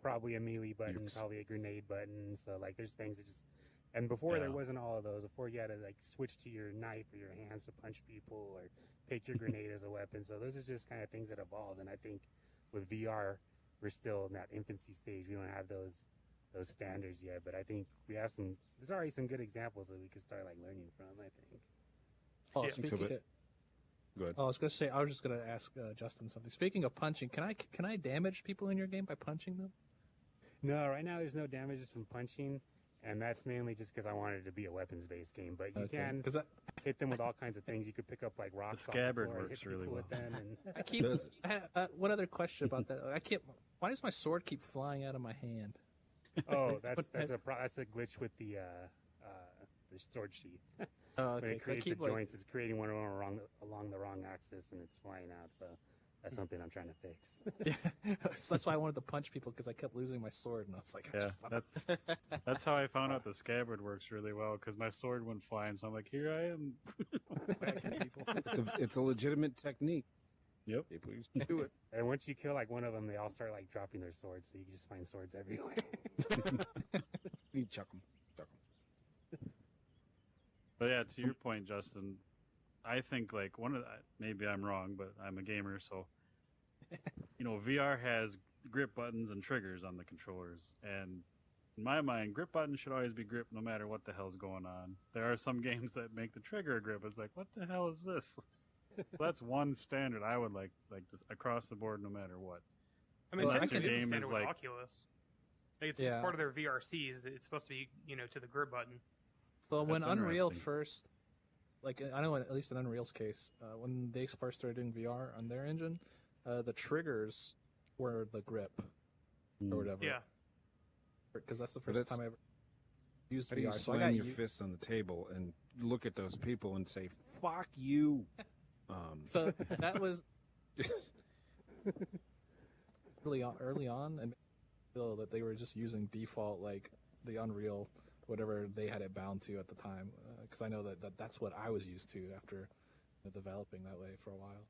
S6: probably a melee button,
S3: Yes.
S6: probably a grenade button. So like there's things that just, and before there
S4: Yeah.
S6: wasn't all of those. Before you had to like switch to your knife or your hands to punch people or pick your grenade as a weapon. So those are just kind of things that evolved. And I think with VR, we're still in that infancy stage. We don't have those standards yet, but I think we have there's already some good examples that we could start like learning from, I think.
S1: Oh,
S7: Yeah.
S1: speaking
S3: So,
S1: of,
S3: Go ahead.
S1: I was gonna say, I was just gonna ask Justin something. Speaking of punching, can I damage people in your game by punching them?
S6: No, right now there's no damages from punching, and that's mainly just because I wanted it to be a weapons-based game. But you can
S1: because
S6: hit them with all kinds of things. You could pick up like rocks. off
S4: scabbard
S6: floor and
S4: works
S6: hit
S4: really
S6: people
S4: well.
S6: with them, and
S1: I keep.
S3: Does it?
S1: One other question about that. I can't. Why does my sword keep flying out of my hand?
S6: oh, that's a glitch with the sword sheath.
S1: Oh,
S6: When
S1: okay.
S6: it
S1: 'cause I
S6: creates the
S1: keep like,
S6: joints, it's creating one along the wrong axis, and it's flying out. So That's something I'm trying to fix.
S1: Yeah, so that's why I wanted to punch people because I kept losing my sword, and I was like, I
S4: Yeah,
S1: just wanna-
S4: that's how I found out the scabbard works really well because my sword went flying. So I'm like, here I am. Whacking people.
S3: It's a legitimate technique.
S4: Yep.
S3: People used to do it.
S6: And once you kill like one of them, they all start like dropping their swords, so you can just find swords everywhere.
S3: You chuck them. Chuck 'em.
S4: But yeah, to your point, Justin, I think like one of the, maybe I'm wrong, but I'm a gamer, so VR has grip buttons and triggers on the controllers, and in my mind, grip buttons should always be grip no matter what the hell's going on. There are some games that make the trigger a grip. It's like, what the hell is this? That's one standard I would like this across the board, no matter what.
S7: I mean,
S4: Unless
S7: technically,
S4: your
S7: it's a
S4: game
S7: standard
S4: is
S7: with
S4: like-
S7: Oculus. Like, it's
S1: Yeah.
S7: part of their VRCs. It's supposed to be, to the grip button.
S1: Well, when
S4: That's
S1: Unreal
S4: interesting.
S1: first, like I know at least in Unreal's case, when they first started doing VR on their engine, the triggers were the grip or whatever.
S7: Yeah.
S1: Because that's the
S3: But
S1: first
S3: that's-
S1: time I ever used
S3: How do you
S1: VR. So I
S3: slam
S1: got
S3: your fists on the table and look at those people and say, fuck you?
S1: So that was early on, and feel that they were just using default like the Unreal, whatever they had it bound to at the time. Because I know that's what I was used to after developing that way for a while.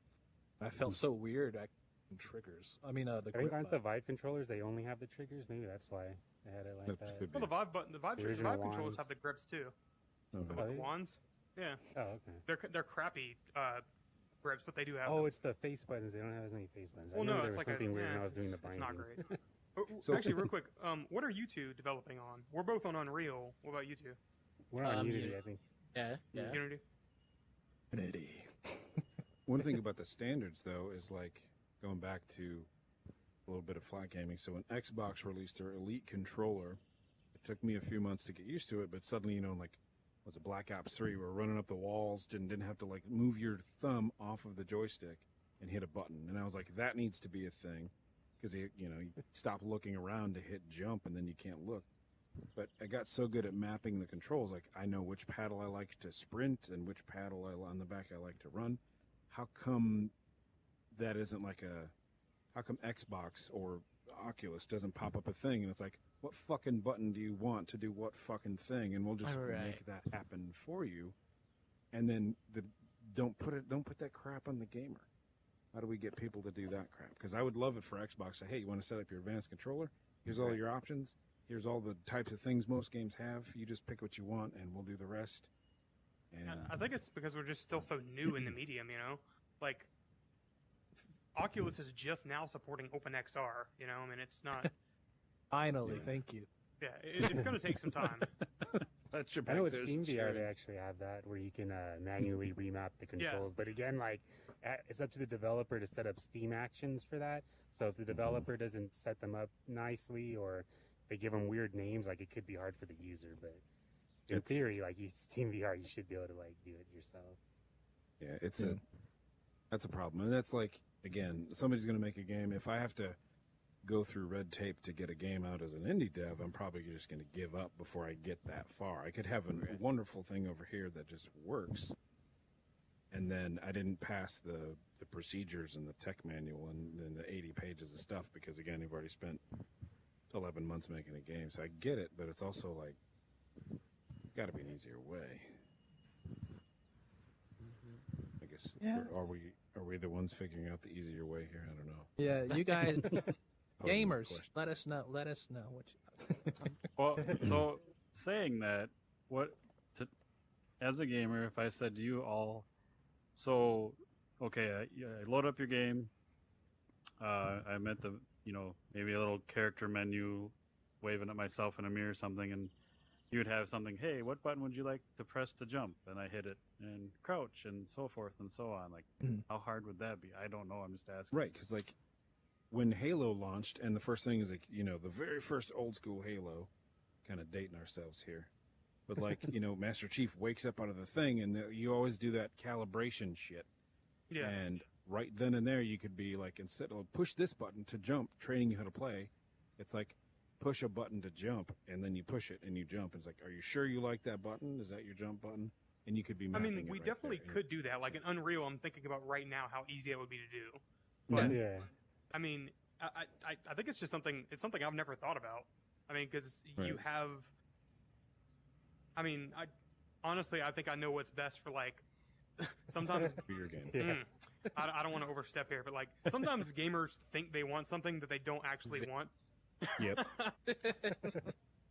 S1: And I felt so weird acting triggers. I mean, the
S6: I think
S1: grip
S6: aren't the
S1: button.
S6: Vive controllers? They only have the triggers. Maybe that's why they had it like
S3: That
S6: that.
S3: could
S7: Well,
S3: be.
S7: the Vive button, the Vive
S6: original
S7: controllers
S6: wands.
S7: have the grips too.
S3: Okay.
S6: Oh,
S7: The
S6: they-
S7: wands. Yeah,
S6: Oh, okay.
S7: they're crappy grips, but they do have.
S6: Oh,
S7: them.
S6: it's the face buttons. They don't have as many face buttons.
S7: Well,
S6: I
S7: no,
S6: remember
S7: it's
S6: there was
S7: like
S6: something weird
S7: yeah,
S6: when I was doing the
S7: it's
S6: binding.
S7: not great.
S3: So-
S7: Actually, real quick, what are you two developing on? We're both on Unreal. What about you two?
S6: We're on Unity,
S2: Unity.
S6: I think.
S2: Yeah.
S7: Unity.
S1: Unity.
S3: One thing about the standards, though, is like going back to a little bit of flat gaming. So when Xbox released their Elite controller, it took me a few months to get used to it, but suddenly, like, was it Black Ops 3? We're running up the walls, didn't have to like move your thumb off of the joystick and hit a button. And I was like, that needs to be a thing because you stop looking around to hit jump and then you can't look. But I got so good at mapping the controls, like I know which paddle I like to sprint and which paddle on the back I like to run. How come that isn't like how come Xbox or Oculus doesn't pop up a thing and it's like, what fucking button do you want to do what fucking thing? And we'll just
S2: Right.
S3: make that happen for you. And then don't put that crap on the gamer. How do we get people to do that crap? Because I would love it for Xbox. Say, hey, you want to set up your advanced controller? Here's all your options. Here's all the types of things most games have. You just pick what you want, and we'll do the rest. And
S7: I think it's because we're just still so new in the medium, Like, Oculus is just now supporting OpenXR, I mean, it's not.
S1: Finally,
S3: Yeah.
S1: thank you.
S7: Yeah, it's going to take some time.
S3: that's your
S6: I know with
S3: there's
S6: Steam
S3: some
S6: VR, they
S3: sharing.
S6: actually have that where you can manually remap the controls. But again, like it's up to the developer to set up Steam actions for that. So if the developer doesn't set them up nicely or they give them weird names, like it could be hard for the user. But in
S3: It's-
S6: theory, like Steam VR, you should be able to like do it yourself.
S3: Yeah, that's a problem. And that's like, again, somebody's going to make a game. If I have to go through red tape to get a game out as an indie dev, I'm probably just going to give up before I get that far. I could have a wonderful thing over here that just works, and then I didn't pass the procedures and the tech manual and then the 80 pages of stuff because, again, you've already spent 11 months making a game. So I get it, but it's also like, got to be an easier way. I guess.
S1: Yeah.
S3: Are we the ones figuring out the easier way here? I don't know.
S1: Yeah, you guys,
S3: Posing the
S1: gamers,
S3: question.
S1: let us know what you.
S4: Well, so saying that, as a gamer, if I said to you all, so okay, I load up your game. I'm at the maybe a little character menu, waving at myself in a mirror or something, and you would have something. Hey, what button would you like to press to jump? And I hit it, and crouch, and so forth and so on. Like,
S1: Mhm.
S4: how hard would that be? I don't know. I'm just asking.
S3: Right, because like when Halo launched, and the first thing is like the very first old school Halo, kind of dating ourselves here, but like Master Chief wakes up out of the thing, and you always do that calibration shit,
S7: Yeah.
S3: and right then and there you could be like instead of push this button to jump, training you how to play, it's like push a button to jump, and then you push it and you jump. It's like, are you sure you like that button? Is that your jump button? And you could be.
S7: I
S3: mapping
S7: mean,
S3: it
S7: we
S3: right
S7: definitely
S3: there.
S7: could do that. Like in Unreal, I'm thinking about right now how easy that would be to do. But
S6: Yeah.
S7: I mean, I think it's just something. It's something I've never thought about. I mean, because you
S3: Right.
S7: have. I mean, honestly, I think I know what's best for like. Sometimes
S3: For your game.
S6: Yeah.
S7: I don't want to overstep here, but like sometimes gamers think they want something that they don't actually want.
S3: Yep.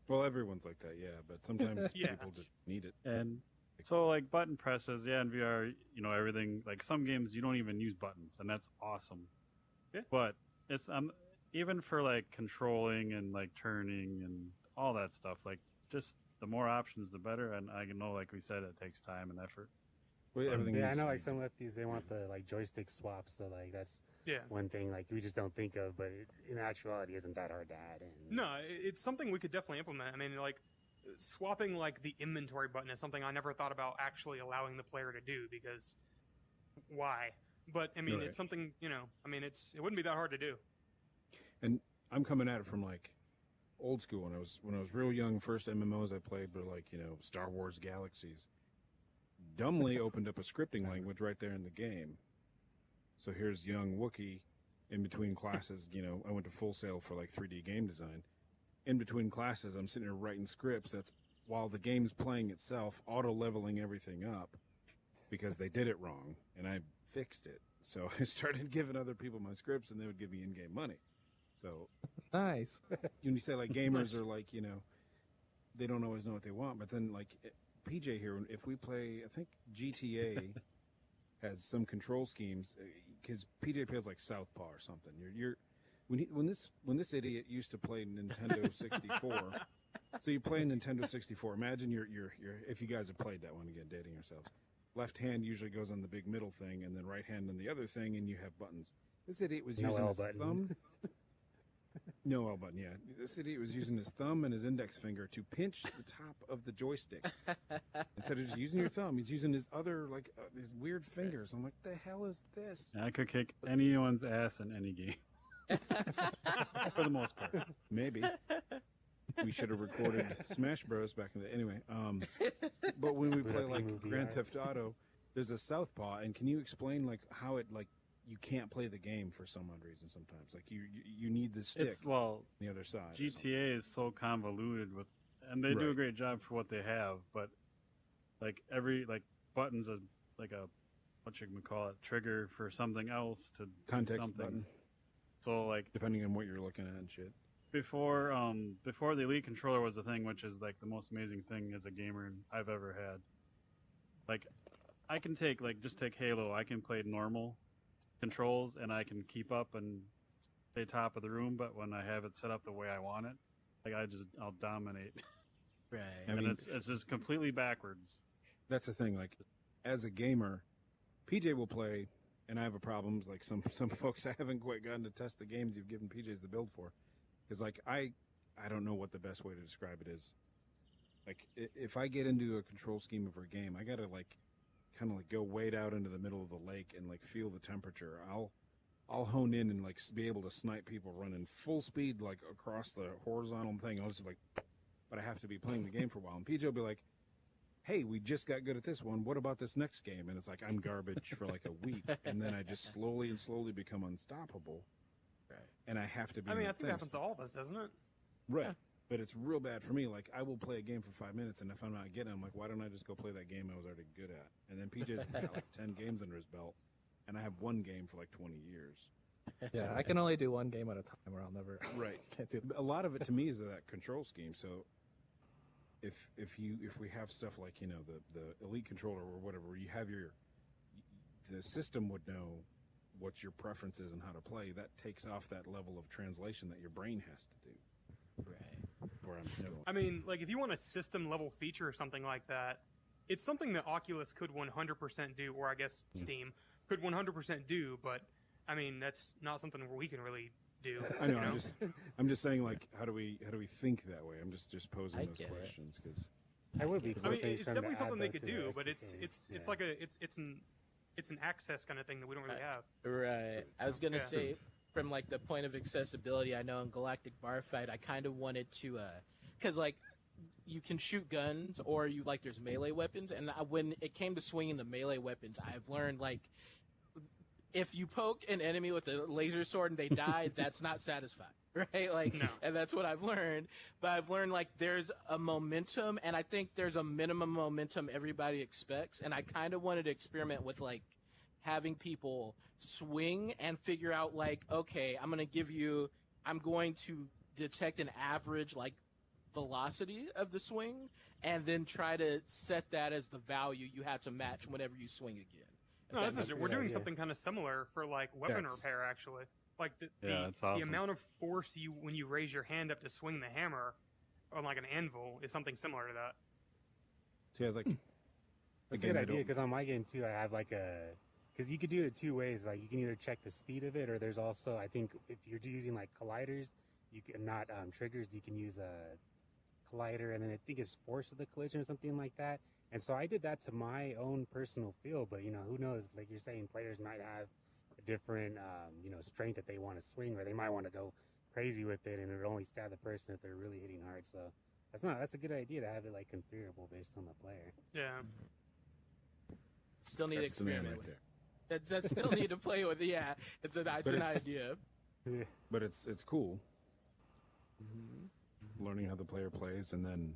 S3: Well, everyone's like that, yeah. But sometimes
S7: Yeah.
S3: people just need it.
S4: And so, like button presses, yeah, in VR, everything. Like some games, you don't even use buttons, and that's awesome.
S7: Yeah.
S4: But it's even for like controlling and like turning and all that stuff. Like just the more options, the better. And I know, like we said, it takes time and effort.
S3: Well, everything
S6: Yeah, I
S3: needs
S6: know
S3: to
S6: like
S3: be-
S6: some lefties they want the like joystick swaps, so like that's
S7: Yeah.
S6: one thing like we just don't think of, but in actuality isn't that hard to add in.
S7: No, it's something we could definitely implement. I mean, like swapping like the inventory button is something I never thought about actually allowing the player to do because why? But I mean,
S3: Right.
S7: it's something I mean, it wouldn't be that hard to do.
S3: And I'm coming at it from like old school when I was real young. First MMOs I played were like Star Wars Galaxies. Dumbly opened up a scripting language right there in the game. So here's young Wookiee in between classes. I went to Full Sail for like 3D game design. In between classes, I'm sitting here writing scripts. That's while the game's playing itself, auto leveling everything up because they did it wrong, and I fixed it. So I started giving other people my scripts, and they would give me in-game money. So
S1: Nice.
S3: when you say like gamers are like they don't always know what they want, but then like PJ here, if we play, I think GTA has some control schemes because PJ plays like Southpaw or something. When this idiot used to play Nintendo 64. So you play Nintendo 64. Imagine you're if you guys have played that one, again, dating yourselves. Left hand usually goes on the big middle thing, and then right hand on the other thing, and you have buttons. This idiot was
S6: No
S3: using
S6: L
S3: his
S6: button.
S3: thumb. No L button, yeah. This idiot was using his thumb and his index finger to pinch the top of the joystick. Instead of just using your thumb, he's using his other, these weird fingers. I'm like, the hell is this?
S4: I could kick anyone's ass in any game. For the most part.
S3: Maybe. We should have recorded Smash Bros. Back in the... Anyway, but when we
S6: Would
S3: play,
S6: that be
S3: like,
S6: movie
S3: Grand
S6: art?
S3: Theft Auto, there's a Southpaw, and can you explain, like, how it, like, you can't play the game for some odd reason sometimes? Like, you need the stick
S4: It's
S3: on the other side. or something.
S4: GTA is so convoluted and they do a
S3: Right.
S4: great job for what they have, but like every button's a what you can call it, trigger for something else to do
S3: Context
S4: something.
S3: button,
S4: So like
S3: depending on what you're looking at and shit.
S4: before the Elite controller was a thing, which is like the most amazing thing as a gamer I've ever had. Like I can take Halo, I can play normal controls and I can keep up and stay top of the room, but when I have it set up the way I want it, like I'll dominate.
S2: Right.
S3: I
S4: And
S3: mean,
S4: it's just completely backwards.
S3: that's the thing. Like, as a gamer, PJ will play, and I have a problem. Like some folks, I haven't quite gotten to test the games you've given PJ's the build for, because like I don't know what the best way to describe it is. Like if I get into a control scheme of a game, I gotta like kind of like go wade out into the middle of the lake and like feel the temperature. I'll hone in and like be able to snipe people running full speed like across the horizontal thing. I'll just be like, but I have to be playing the game for a while. And PJ will be like, hey, we just got good at this one. What about this next game? And it's like, I'm garbage for like a week. And then I just slowly become unstoppable.
S2: Right.
S3: And I have to be.
S7: I mean,
S3: in
S7: I
S3: the
S7: think that happens to all of us, doesn't it?
S3: Right.
S2: Yeah.
S3: But it's real bad for me. Like, I will play a game for 5 minutes, and if I'm not getting it, I'm like, why don't I just go play that game I was already good at? And then PJ's got like 10 games under his belt, and I have one game for like 20 years.
S1: Yeah, I can only do one game at a time, or I'll never.
S3: Right.
S1: Can't do.
S3: A lot of it to me is that control scheme. So if we have stuff like the elite controller or whatever, where you have the system would know what your preference is and how to play. That takes off that level of translation that your brain has to do.
S2: Right.
S3: Where I'm just going.
S7: I mean, like if you want a system level feature or something like that, it's something that Oculus could 100% do, or I guess Steam could 100% do. But I mean, that's not something we can really do.
S3: I know.
S7: you know?
S3: I'm just saying, like, how do we think that way? I'm just posing
S2: I
S3: those
S2: get it.
S3: questions because
S6: I would be.
S7: I
S6: cool
S7: mean,
S6: things
S7: it's
S6: for them to
S7: definitely
S6: add,
S7: something they
S6: though,
S7: could
S6: to the
S7: do,
S6: rest
S7: but
S6: of
S7: it's
S6: games.
S7: it's like it's an access kind of thing that we don't really have.
S2: Right. I was gonna
S7: Yeah.
S2: say, from like the point of accessibility, I know in Galactic Bar Fight, I kind of wanted to, because like you can shoot guns or there's melee weapons, and when it came to swinging the melee weapons, I've learned like if you poke an enemy with a laser sword and they die, that's not satisfying, right? Like,
S7: No.
S2: and that's what I've learned. But I've learned like there's a momentum, and I think there's a minimum momentum everybody expects. And I kind of wanted to experiment with like having people swing and figure out like, okay, I'm going to detect an average like velocity of the swing, and then try to set that as the value you have to match whenever you swing again.
S7: No,
S2: If that makes
S7: we're doing
S6: idea.
S7: something kind of similar for like weapon
S3: That's-
S7: repair, actually. Like
S4: that's
S7: the
S4: awesome.
S7: amount of force when you raise your hand up to swing the hammer on like an anvil is something similar to that.
S3: See, I was like,
S6: That's a good idea because on my game too, I have like because you could do it two ways. Like you can either check the speed of it, or there's also, I think, if you're using like colliders, you can not triggers. You can use a collider, and then I think it's force of the collision or something like that. And so I did that to my own personal field. But who knows? Like you're saying, players might have a different strength that they want to swing, or they might want to go crazy with it, and it'll only stab the person if they're really hitting hard. So that's a good idea to have it like configurable based on the player.
S7: Yeah.
S2: Still need to
S3: that's the man
S2: experiment
S3: right
S2: with.
S3: there.
S2: That still need to play with. Yeah, it's an idea.
S3: But it's cool. Learning how the player plays and then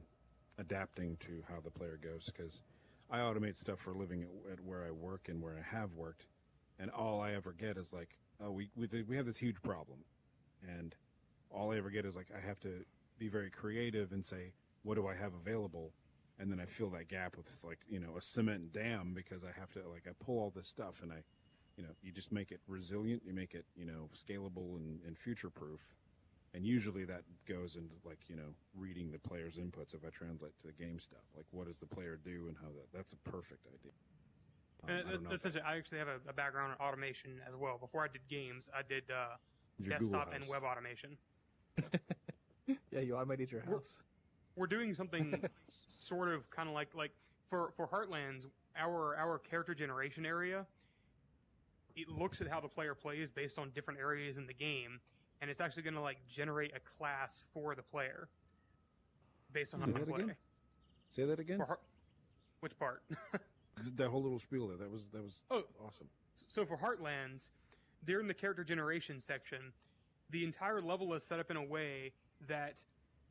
S3: adapting to how the player goes, because I automate stuff for a living at where I work and where I have worked, and all I ever get is like, oh, we have this huge problem, and all I ever get is like, I have to be very creative and say, what do I have available? And then I fill that gap with like, a cement dam, because I have to I pull all this stuff, and you just make it resilient, you make it, scalable and future proof. And usually that goes into like, reading the player's inputs if I translate to the game stuff. Like, what does the player do and how that's a perfect idea.
S7: I actually have a background in automation as well. Before I did games, I did
S3: Your
S7: desktop
S3: Google
S7: and
S3: House.
S7: web automation.
S1: Yeah, you automated your house.
S7: We're doing something sort of kind of like for Heartlands, our character generation area, it looks at how the player plays based on different areas in the game, and it's actually going to like generate a class for the player based on how
S3: Say
S7: they
S3: that
S7: play.
S3: again? Say that again?
S7: Which part?
S3: That whole little spiel there, that was
S7: Oh.
S3: awesome.
S7: So for Heartlands, they're in the character generation section. The entire level is set up in a way that,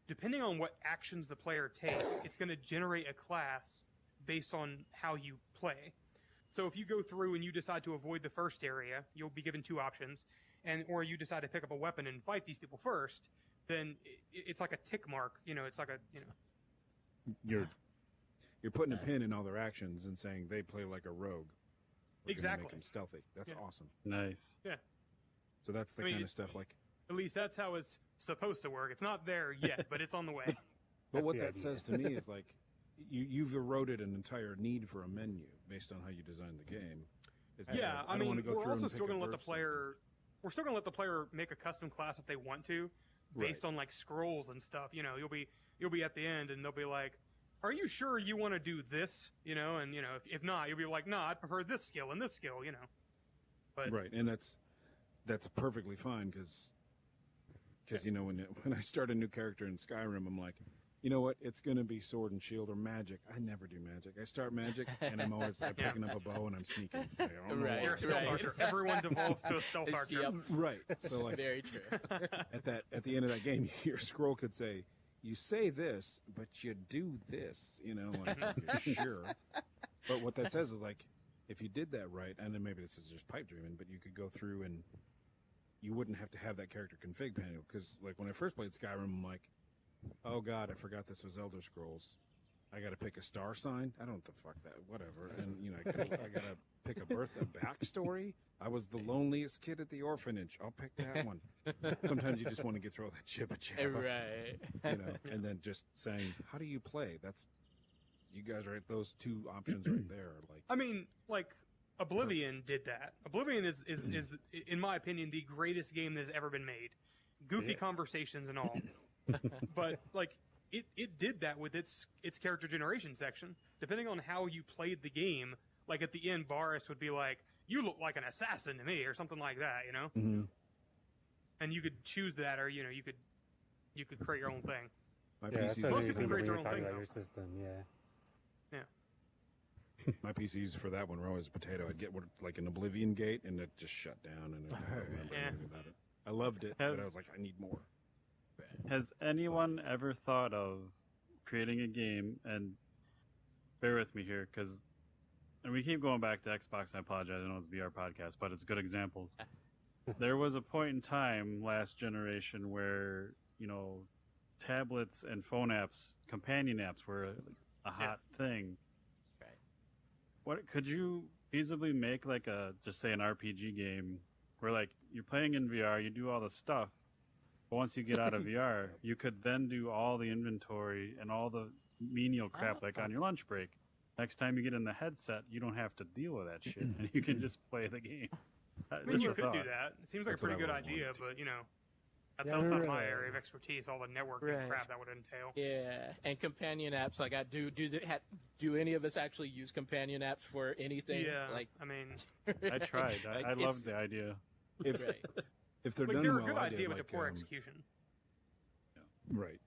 S7: depending on what actions the player takes, it's going to generate a class based on how you play. So if you go through and you decide to avoid the first area, you'll be given two options, or you decide to pick up a weapon and fight these people first, then it's like a tick mark. It's like
S3: You're putting a pin in all their actions and saying they play like a rogue. We're gonna
S7: Exactly.
S3: Make them stealthy. That's
S7: Yeah.
S3: awesome.
S4: Nice.
S3: So that's the
S7: I mean,
S3: kind of stuff like.
S7: At least that's how it's supposed to work. It's not there yet, but it's on the way.
S3: But
S6: That's
S3: what
S6: the
S3: that
S6: idea.
S3: says to me is like, you've eroded an entire need for a menu based on how you design the game. It's because
S7: Yeah, I
S3: don't
S7: mean,
S3: want to go
S7: we're
S3: through
S7: also
S3: and
S7: still
S3: pick a
S7: going to let the
S3: birth
S7: player. We're still going to let the player make a custom class if they want to, based on like scrolls and stuff. You'll be at the end, and they'll be like, "Are you sure you want to do this?" And if not, you'll be like, "No, I prefer this skill and this skill." But
S3: Right, and that's perfectly fine because when I start a new character in Skyrim, I'm like, you know what? It's going to be sword and shield or magic. I never do magic. I start magic, and I'm always picking up a bow and I'm sneaking. I don't know
S2: Right.
S3: why.
S7: you're a stealth archer. Everyone devolves to a stealth
S2: It's-
S7: archer.
S2: yep.
S3: Right. So like
S2: Very true.
S3: at the end of that game, your scroll could say, "You say this, but you do this." Like, you're sure. But what that says is like, if you did that right, and then maybe this is just pipe dreaming, but you could go through and you wouldn't have to have that character config panel, because like when I first played Skyrim, I'm like, oh god, I forgot this was Elder Scrolls. I got to pick a star sign. I don't know what the fuck that, whatever. And I got to pick a backstory. I was the loneliest kid at the orphanage. I'll pick that one. Sometimes you just want to get through all that jibba jabber,
S2: Right.
S3: and then just saying, how do you play? That's, you guys are at those two options right there. Like,
S7: I mean, like Oblivion did that. Oblivion is in my opinion the greatest game that's ever been made. Goofy conversations and all. But like it did that with its character generation section. Depending on how you played the game, like at the end Boris would be like, "You look like an assassin to me," or something like that,
S3: Mhm.
S7: And you could choose that, or you could create your own thing.
S3: my
S6: Yeah, that's
S3: PC's
S6: what
S7: Most
S6: I
S7: people
S6: think
S7: create
S6: when
S7: their
S6: you're
S7: own
S6: talking
S7: thing,
S6: about
S7: though.
S6: your system. Yeah.
S3: My PCs for that one were always potato. I'd get like an Oblivion gate, and it just shut down, and I don't remember anything about it. I loved it, but I was like, I need more.
S4: Has anyone ever thought of creating a game, and bear with me here, because and we keep going back to Xbox, I apologize, I know it's VR podcast, but it's good examples. There was a point in time last generation where, tablets and phone apps, companion apps were a hot thing.
S2: Right.
S4: What could you feasibly make like just say an RPG game where like you're playing in VR, you do all the stuff, but once you get out of VR, you could then do all the inventory and all the menial crap like on your lunch break. Next time you get in the headset, you don't have to deal with that shit, and you can just play the game.
S7: I mean, you could do that. It seems like a pretty good idea, but that's outside my area of expertise. All the networking crap that would entail.
S2: Yeah, and companion apps like do any of us actually use companion apps for anything?
S7: Yeah,
S2: like
S7: I mean,
S4: I tried. I loved the idea.
S3: If they're
S7: like,
S3: done
S7: they're
S3: well,
S7: a good idea, but
S3: like,
S7: the poor execution.
S3: Right.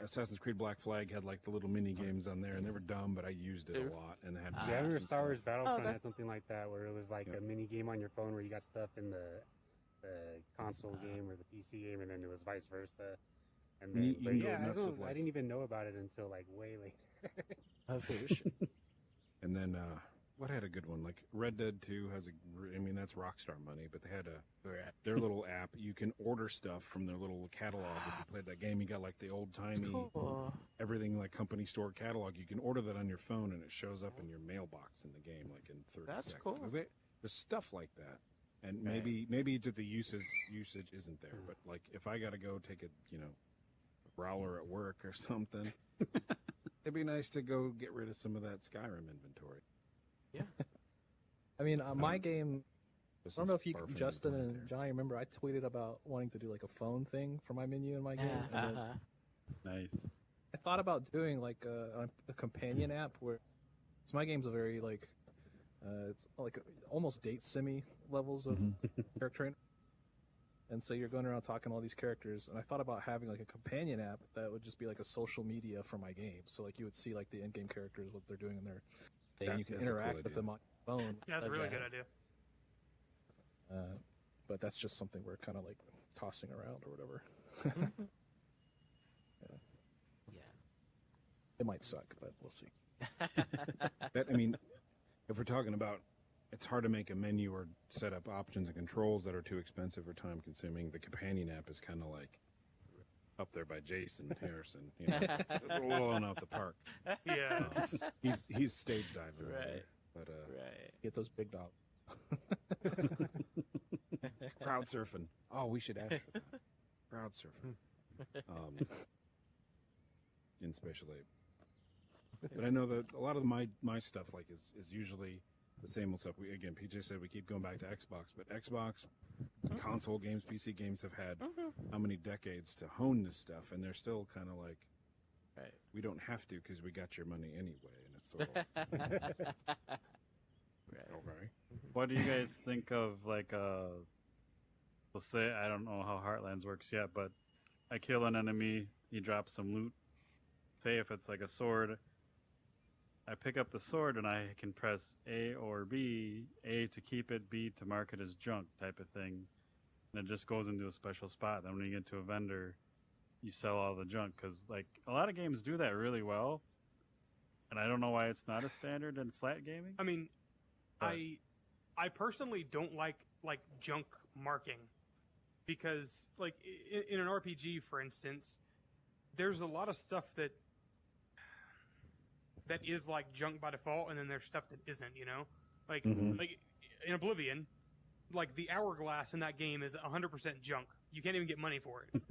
S3: Assassin's Creed Black Flag had like the little mini games on there, and they were dumb, but I used it a lot, and they had.
S6: Yeah, I remember Star Wars
S3: stuff.
S6: Battlefront had something like that, where it was like a mini game on your phone where you got stuff in the console game or the PC game, and then it was vice versa. And then, I didn't even know about it until like way later.
S3: And then what had a good one? Like Red Dead 2 has that's Rockstar money, but they had their little app. You can order stuff from their little catalog. If you played that game, you got like the old timey everything like company store catalog. You can order that on your phone, and it shows up in your mailbox in the game like in 30
S2: That's
S3: seconds.
S2: cool.
S3: There's stuff like that. And maybe the usage isn't there, but like if I got to go take a growler at work or something, it'd be nice to go get rid of some of that Skyrim inventory.
S2: Yeah,
S1: I mean, my game. I don't know if you,
S3: Barfing
S1: Justin
S3: right
S1: and
S3: there.
S1: Johnny, remember I tweeted about wanting to do like a phone thing for my menu in my game. And then
S4: Nice.
S1: I thought about doing like a companion app where, so my game's a very like, it's like almost date simmy levels of character. And so you're going around talking to all these characters, and I thought about having like a companion app that would just be like a social media for my game. So like you would see like the in-game characters, what they're doing in their day, and you can
S3: That's a cool
S1: interact with
S3: idea.
S1: them on your phone.
S7: Yeah, that's a really good idea.
S1: But that's just something we're kind of like tossing around or whatever.
S2: yeah.
S1: It might suck, but we'll see.
S3: If we're talking about, it's hard to make a menu or set up options and controls that are too expensive or time consuming. The companion app is kind of like up there by Jason Harrison, rolling out the park.
S7: Yeah.
S3: He's stage diving, over
S2: Right.
S3: there. But
S2: Right.
S1: Get those big dogs.
S3: crowd surfing. Oh, we should ask for that. Crowd surfing. In Spatial Ape. But I know that a lot of my stuff like is usually the same old stuff. PJ said we keep going back to Xbox, but Xbox console games, PC games have had how many decades to hone this stuff, and they're still kind of like,
S2: Right.
S3: we don't have to because we got your money anyway, and it's sort of okay.
S4: What do you guys think of like let's say I don't know how Heartlands works yet, but I kill an enemy, he drops some loot. Say if it's like a sword, I pick up the sword and I can press A or B, A to keep it, B to mark it as junk type of thing. And it just goes into a special spot. Then when you get to a vendor, you sell all the junk. Because like a lot of games do that really well. And I don't know why it's not a standard in flat gaming.
S7: I mean, I personally don't like junk marking because like in an RPG, for instance, there's a lot of stuff that is like junk by default, and then there's stuff that isn't. Like like in Oblivion, like the hourglass in that game is 100% junk. You can't even get money for it.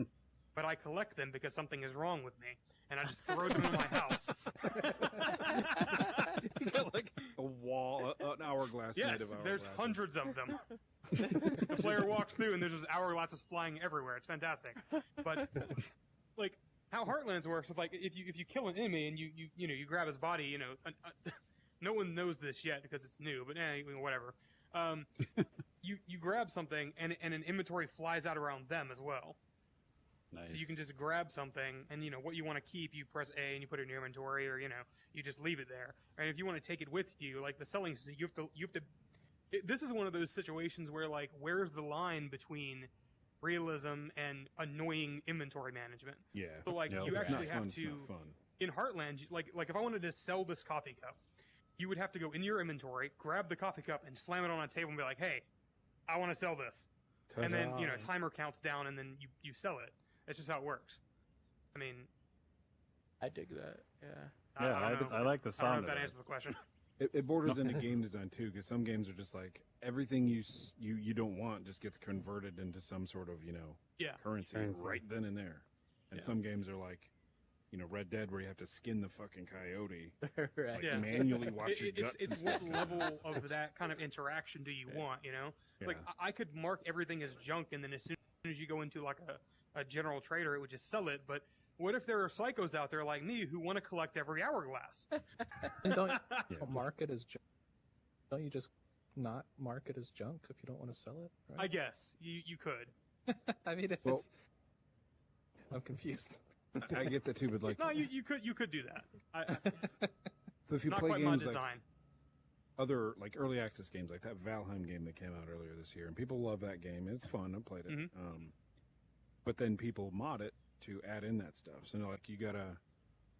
S7: But I collect them because something is wrong with me, and I just throw them in my house.
S3: You got like a wall, an hourglass.
S7: Yes,
S3: made of
S7: there's
S3: hourglasses.
S7: hundreds of them. The player walks through, and there's just hourglasses flying everywhere. It's fantastic. But like how Heartlands works is like if you kill an enemy and you grab his body, no one knows this yet because it's new, but whatever. You grab something and an inventory flies out around them as well.
S4: Nice.
S7: So you can just grab something, and what you want to keep, you press A and you put it in your inventory, or you just leave it there. And if you want to take it with you, like the selling, you have to. This is one of those situations where like, where's the line between realism and annoying inventory management?
S3: Yeah.
S7: So like,
S4: Yep.
S7: you
S3: It's not
S7: actually
S3: fun,
S7: have
S3: it's
S7: to.
S3: not fun.
S7: In Heartland, like if I wanted to sell this coffee cup, you would have to go into your inventory, grab the coffee cup, and slam it on a table and be like, "Hey, I want to sell this." And then timer counts down, and then you sell it. That's just how it works. I mean,
S2: I dig that. Yeah.
S4: Yeah,
S7: I don't know.
S4: I like the
S7: I don't know
S4: sound
S7: if
S4: of
S7: that
S4: that.
S7: answers the question.
S3: It borders into game design too, because some games are just like everything you don't want just gets converted into some sort of
S7: Yeah.
S3: currency right then and there. And
S7: Yeah.
S3: some games are like Red Dead, where you have to skin the fucking coyote,
S2: Right.
S3: like
S7: Yeah.
S3: manually watch your guts.
S7: It's
S3: and
S7: what
S3: stuff.
S7: level of that kind of interaction do you want? Like
S3: Yeah.
S7: I could mark everything as junk, and then as soon as you go into like a general trader, it would just sell it. But what if there are psychos out there like me who want to collect every hourglass?
S1: And don't
S3: Yeah.
S1: mark it as junk. Don't you just not mark it as junk if you don't want to sell it? Right?
S7: I guess you could.
S1: I mean, if
S3: Well-
S1: it's, I'm confused.
S3: I get that too, but like,
S7: No, you could do that.
S3: so if you
S7: Not
S3: play
S7: quite my
S3: games like
S7: design.
S3: other like early access games, like that Valheim game that came out earlier this year, and people love that game, and it's fun. I played it.
S7: Mhm.
S3: But then people mod it to add in that stuff. So like you gotta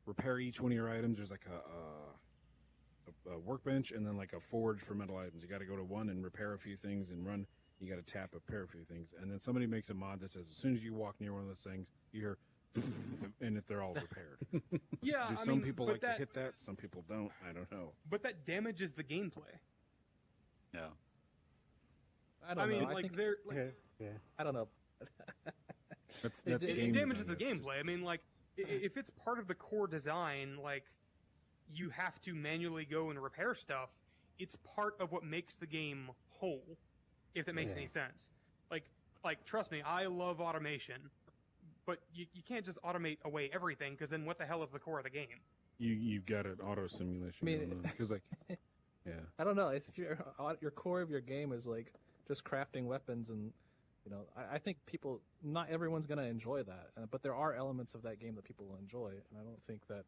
S3: repair each one of your items. There's like a workbench and then like a forge for metal items. You got to go to one and repair a few things and run. You got to tap repair a few things, and then somebody makes a mod that says as soon as you walk near one of those things, you hear, and they're all repaired.
S7: Yeah,
S3: Do
S7: I
S3: some
S7: mean,
S3: people
S7: but
S3: like
S7: that-
S3: to hit that? Some people don't. I don't know.
S7: But that damages the gameplay.
S4: Yeah.
S1: I don't
S7: I mean,
S1: know. I
S7: like
S1: think,
S7: they're like,
S6: Yeah.
S1: I don't know.
S3: That's
S1: It-
S3: game
S7: it damages the
S3: design. That's
S7: gameplay. I mean, like if it's part of the core design, like you have to manually go and repair stuff. It's part of what makes the game whole. If that makes
S6: Yeah.
S7: any sense. Like trust me, I love automation, but you can't just automate away everything because then what the hell is the core of the game?
S3: You got an auto simulation.
S1: I mean,
S3: because like, yeah.
S1: I don't know. It's if your core of your game is like just crafting weapons, and I think not everyone's gonna enjoy that, but there are elements of that game that people will enjoy, and I don't think that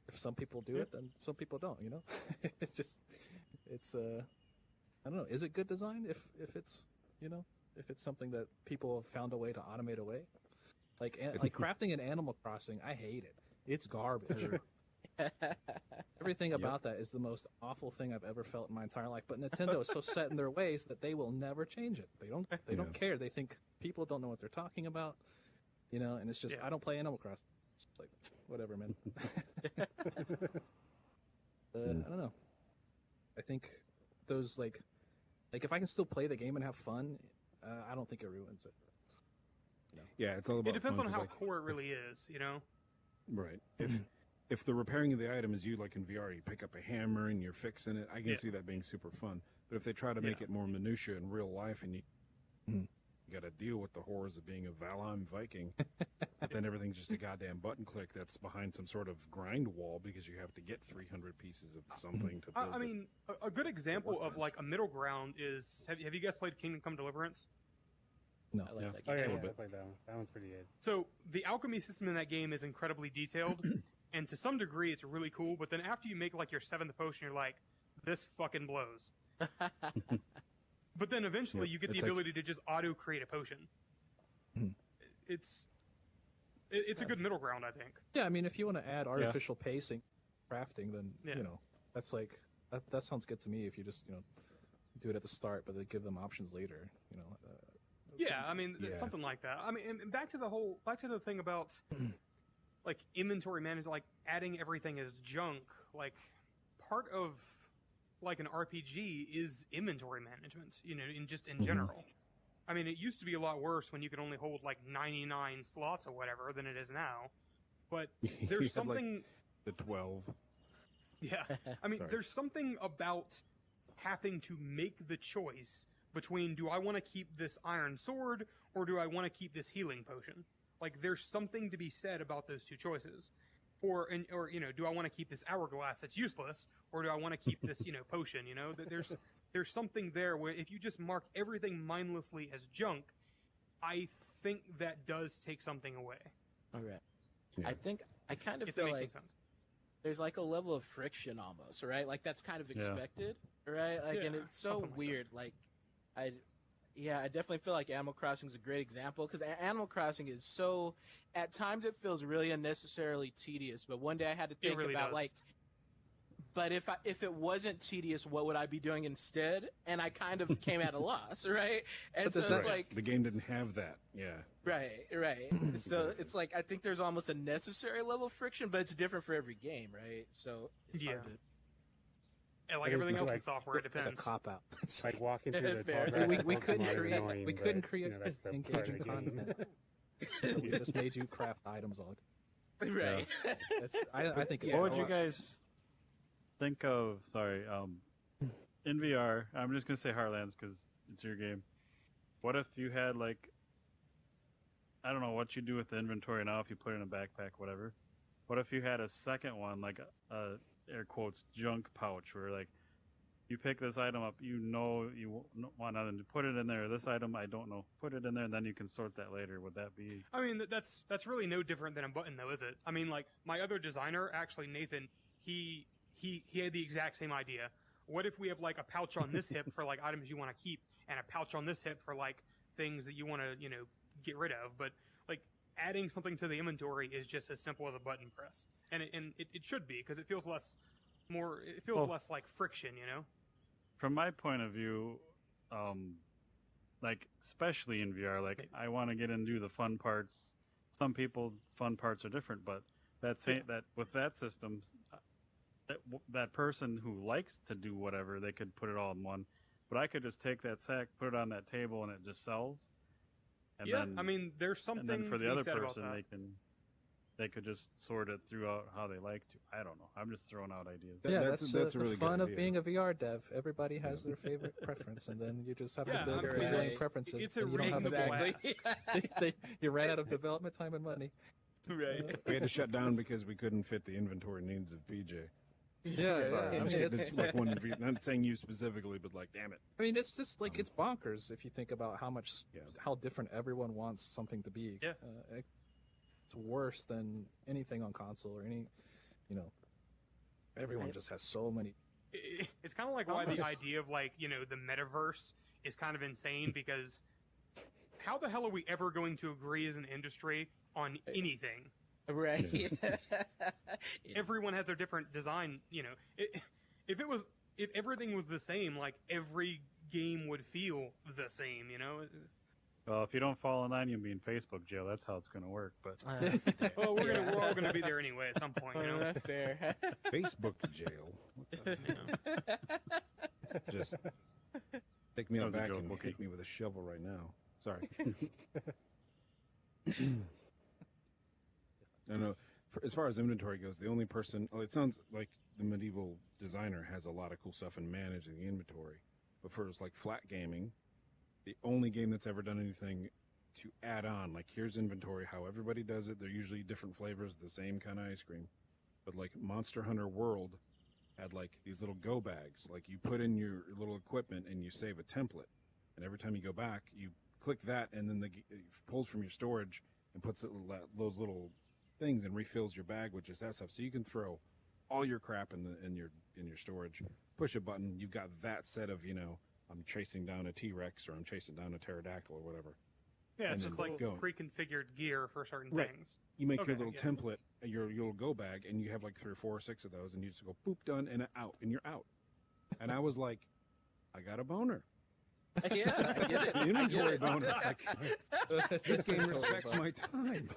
S1: if some people do it, then some people don't. It's just I don't know. Is it good design if it's if it's something that people have found a way to automate away? Like crafting in Animal Crossing, I hate it. It's garbage. Everything about that is the most awful thing I've ever felt in my entire life. But Nintendo is so set in their ways that they will never change it. They don't care. They think people don't know what they're talking about, and it's just I don't play Animal Crossing. It's just like whatever, man. I don't know. I think those like if I can still play the game and have fun, I don't think it ruins it.
S3: Yeah, it's all about.
S7: It depends
S3: fun,
S7: on
S3: 'cause,
S7: how
S3: like,
S7: core it really is,
S3: Right. If the repairing of the item is you like in VR, you pick up a hammer and you're fixing it. I can
S7: Yeah.
S3: see that being super fun. But if they try to make
S7: Yeah.
S3: it more minutia in real life, and you got to deal with the horrors of being a Valheim Viking, but then everything's just a goddamn button click that's behind some sort of grind wall because you have to get 300 pieces of something to build
S7: I mean, a good example of like a middle ground is have you guys played Kingdom Come Deliverance?
S1: No.
S2: I like
S4: Yeah.
S2: that
S6: Oh
S2: game.
S6: yeah,
S3: bit.
S6: I played that one. That one's pretty good.
S7: So the alchemy system in that game is incredibly detailed, and to some degree it's really cool. But then after you make like your 7th potion, you're like, this fucking blows. But then eventually
S3: Yeah,
S7: you get the
S3: it's like-
S7: ability to just auto create a potion.
S1: Mhm.
S7: It's a good middle ground, I think.
S1: Yeah, I mean, if you want to add artificial pacing, crafting, then
S7: Yeah.
S1: that's like that sounds good to me. If you just do it at the start, but they give them options later.
S7: Yeah, I mean
S3: Yeah.
S7: something like that. I mean, and back to the thing about like inventory management, like adding everything as junk. Like part of like an RPG is inventory management. In general. I mean, it used to be a lot worse when you could only hold like 99 slots or whatever than it is now. But
S3: You
S7: there's
S3: had, like,
S7: something.
S3: the 12.
S7: Yeah. I mean,
S3: Sorry.
S7: there's something about having to make the choice between do I want to keep this iron sword or do I want to keep this healing potion? Like, there's something to be said about those two choices. Or do I want to keep this hourglass that's useless or do I want to keep this, potion, There's something there where if you just mark everything mindlessly as junk, I think that does take something away.
S2: All right.
S3: Yeah.
S2: I kind of
S7: If that
S2: feel
S7: makes
S2: like
S7: any sense.
S2: there's like a level of friction almost, right? Like that's kind of
S4: Yeah.
S2: expected, right? Like, and
S7: Yeah,
S2: it's so
S7: something like
S2: weird. Like, I definitely feel like Animal Crossing is a great example because Animal Crossing is so. At times, it feels really unnecessarily tedious. But one day, I had to think
S7: really
S2: about
S7: does.
S2: like. But if it wasn't tedious, what would I be doing instead? And I kind of came at a loss, right? And
S1: But
S2: so
S1: does
S2: it's
S1: that-
S2: like
S3: The game didn't have that. Yeah.
S2: right. So it's like I think there's almost a necessary level of friction, but it's different for every game, right? So it's hard
S7: Yeah.
S2: to.
S7: And like
S6: But
S7: everything
S6: it's
S7: else in
S6: like-
S7: software, it
S1: Like a
S7: depends.
S1: cop out. It's
S6: Like walking through the
S2: Fair.
S6: tall grass.
S1: we
S6: of
S1: couldn't
S6: Pokemon is
S1: create
S6: annoying,
S1: we
S6: but,
S1: couldn't create
S6: that's the part of
S1: engaging
S6: the game.
S1: content. We just made you craft items all.
S2: Right.
S1: I think it's
S4: What would
S1: a
S4: you
S1: lot-
S4: guys think of? Sorry, in VR, I'm just gonna say Heartlands because it's your game. What if you had like, I don't know what you do with the inventory now if you put it in a backpack, whatever. What if you had a second one, like a air quotes junk pouch, where like you pick this item up, you know you want nothing to put it in there. This item I don't know, put it in there, and then you can sort that later. Would that be?
S7: I mean, that's really no different than a button, though, is it? I mean, like my other designer, actually Nathan, he had the exact same idea. What if we have like a pouch on this hip for like items you want to keep, and a pouch on this hip for like things that you want to get rid of? But like adding something to the inventory is just as simple as a button press, and it should be because it feels less like friction,
S4: From my point of view, like especially in VR, like I want to get and do the fun parts. Some people fun parts are different, but that with that system, that person who likes to do whatever, they could put it all in one. But I could just take that sack, put it on that table, and it just sells. And
S7: yeah,
S4: then,
S7: I mean, there's something
S4: and then for
S7: to
S4: the
S7: be
S4: other
S7: said about
S4: person,
S7: that.
S4: they could just sort it throughout how they like to. I don't know. I'm just throwing out ideas.
S1: Yeah,
S3: That's
S1: that's
S3: a
S1: the
S3: really good
S1: fun of
S3: idea.
S1: being a VR dev. Everybody has their favorite preference, and then you just have
S7: Yeah,
S1: to build
S7: I
S1: your
S7: mean,
S1: own
S2: it's-
S1: preferences.
S7: it's a
S1: and you don't have the
S7: reasonable
S1: game.
S7: ask.
S1: You ran out of development time and money.
S2: Right.
S3: We had to shut down because we couldn't fit the inventory needs of PJ.
S1: Yeah,
S3: I
S1: I
S3: mean,
S1: mean,
S3: it's like one. Not saying you specifically, but like, damn it.
S1: I mean, it's just like it's bonkers if you think about
S3: Yeah.
S1: how different everyone wants something to be.
S7: Yeah.
S1: It's worse than anything on console or any, everyone just has so many.
S7: It's kind of like why the
S1: Almost.
S7: idea of like the metaverse is kind of insane because how the hell are we ever going to agree as an industry on anything?
S2: Right.
S7: Everyone has their different design. If everything was the same, like every game would feel the same.
S4: Well, if you don't fall in line, you'll be in Facebook jail. That's how it's going to work. But
S7: Well, we're all going to be there anyway at some point.
S2: Fair.
S3: Facebook jail. What the- Just take me
S4: That
S3: out
S4: was a
S3: back
S4: joke,
S3: and
S4: Wookie.
S3: hit me with a shovel right now. Sorry. I know. As far as inventory goes, the only person. Oh, it sounds like the medieval designer has a lot of cool stuff in managing the inventory. But for like flat gaming, the only game that's ever done anything to add on, like here's inventory, how everybody does it. They're usually different flavors, the same kind of ice cream. But like Monster Hunter World had like these little go bags. Like you put in your little equipment and you save a template. And every time you go back, you click that, and then it pulls from your storage and puts those little things and refills your bag with just that stuff. So you can throw all your crap in your storage. Push a button, you've got that set of I'm chasing down a T-Rex or I'm chasing down a pterodactyl or whatever.
S7: Yeah,
S3: And
S7: it's
S3: then
S7: just like
S3: go.
S7: pre-configured gear for certain
S3: Right.
S7: things.
S3: You make your
S7: Okay,
S3: little
S7: yeah.
S3: template, your little go bag, and you have like 3 or 4 or 6 of those, and you just go boop, done, and out, and you're out. And I was like, I got a boner.
S2: Yeah, I get it.
S3: The inventory
S2: I get it.
S3: boner. Like, this game respects my time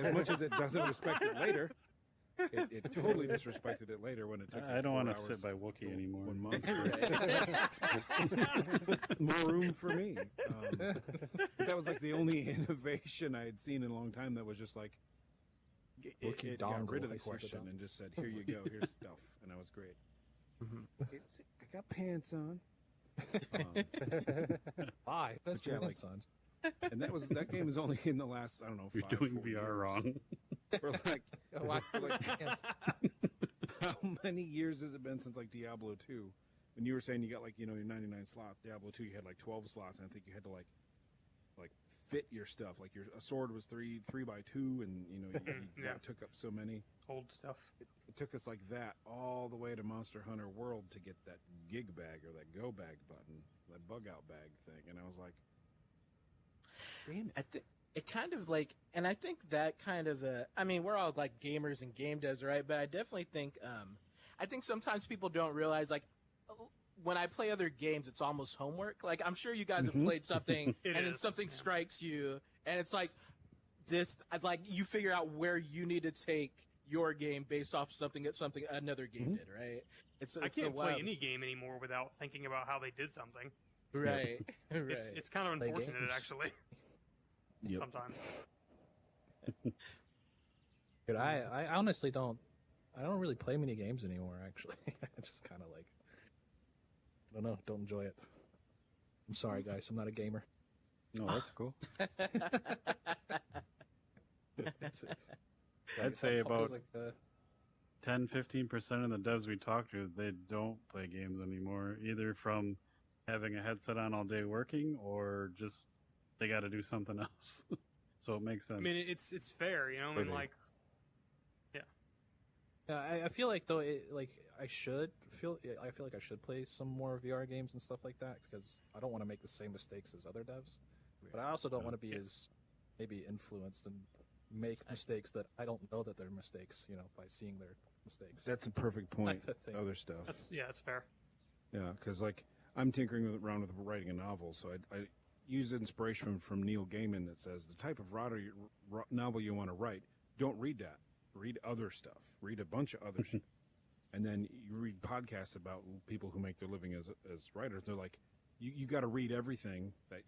S3: as much as it doesn't respect it later. It totally disrespected it later when it took.
S4: I don't
S3: want
S4: want to sit by Wookiee anymore.
S3: One month. More room for me. But that was like the only innovation I had seen in a long time. That was just like
S1: Wookiee
S3: it got
S1: dongle,
S3: rid of
S1: I
S3: the
S1: see the
S3: question
S1: dongle.
S3: and just said, "Here you go. Here's stuff," and that was great. I got pants on.
S1: Bye. That's
S3: But yeah,
S1: my
S3: like-
S1: sons.
S3: And that game is only in the last, I don't know,
S4: You're
S3: 5,
S4: doing
S3: 4
S4: VR
S3: years.
S4: wrong.
S3: We're like,
S1: Oh, I like pants.
S3: how many years has it been since like Diablo 2? When you were saying you got like, your 99 slots, Diablo 2, you had like 12 slots, and I think you had to like like fit your stuff. Like a sword was 3x2, and you know that took up so many
S7: Old stuff.
S3: It took us like that all the way to Monster Hunter World to get that gig bag or that go bag button, that bug out bag thing, and I was like, damn it.
S2: It kind of like, and I think that kind of, I mean, we're all like gamers and game devs, right? But I definitely think, I think sometimes people don't realize, like, when I play other games, it's almost homework. Like, I'm sure you guys have played something, and then something strikes you, and it's like this, like, you figure out where you need to take your game based off something that another game did, right?
S7: I can't play any game anymore without thinking about how they did something.
S2: Right, right.
S7: It's kind of unfortunate, actually.
S3: Yep.
S7: Sometimes.
S1: Dude, I honestly don't really play many games anymore, actually. I just kind of like, I don't know, don't enjoy it. I'm sorry, guys, I'm not a gamer.
S4: No, that's cool. I'd say
S1: That's
S4: about
S1: like the,
S4: 10-15% of the devs we talk to, they don't play games anymore, either from having a headset on all day working or just they got to do something else. So it makes sense.
S7: I mean, it's fair, you know, and like,
S1: I feel like though, I feel like I should play some more VR games and stuff like that because I don't want to make the same mistakes as other devs, but I also don't want to be as maybe influenced and make mistakes that I don't know that they're mistakes, you know, by seeing their mistakes.
S3: That's a perfect point.
S1: Type of thing.
S3: Other stuff.
S7: that's fair.
S3: Yeah, because like I'm tinkering around with writing a novel, so I use inspiration from Neil Gaiman that says the type of novel you want to write, don't read that. Read other stuff. Read a bunch of other stuff. And then you read podcasts about people who make their living as writers. They're like, you got to read everything that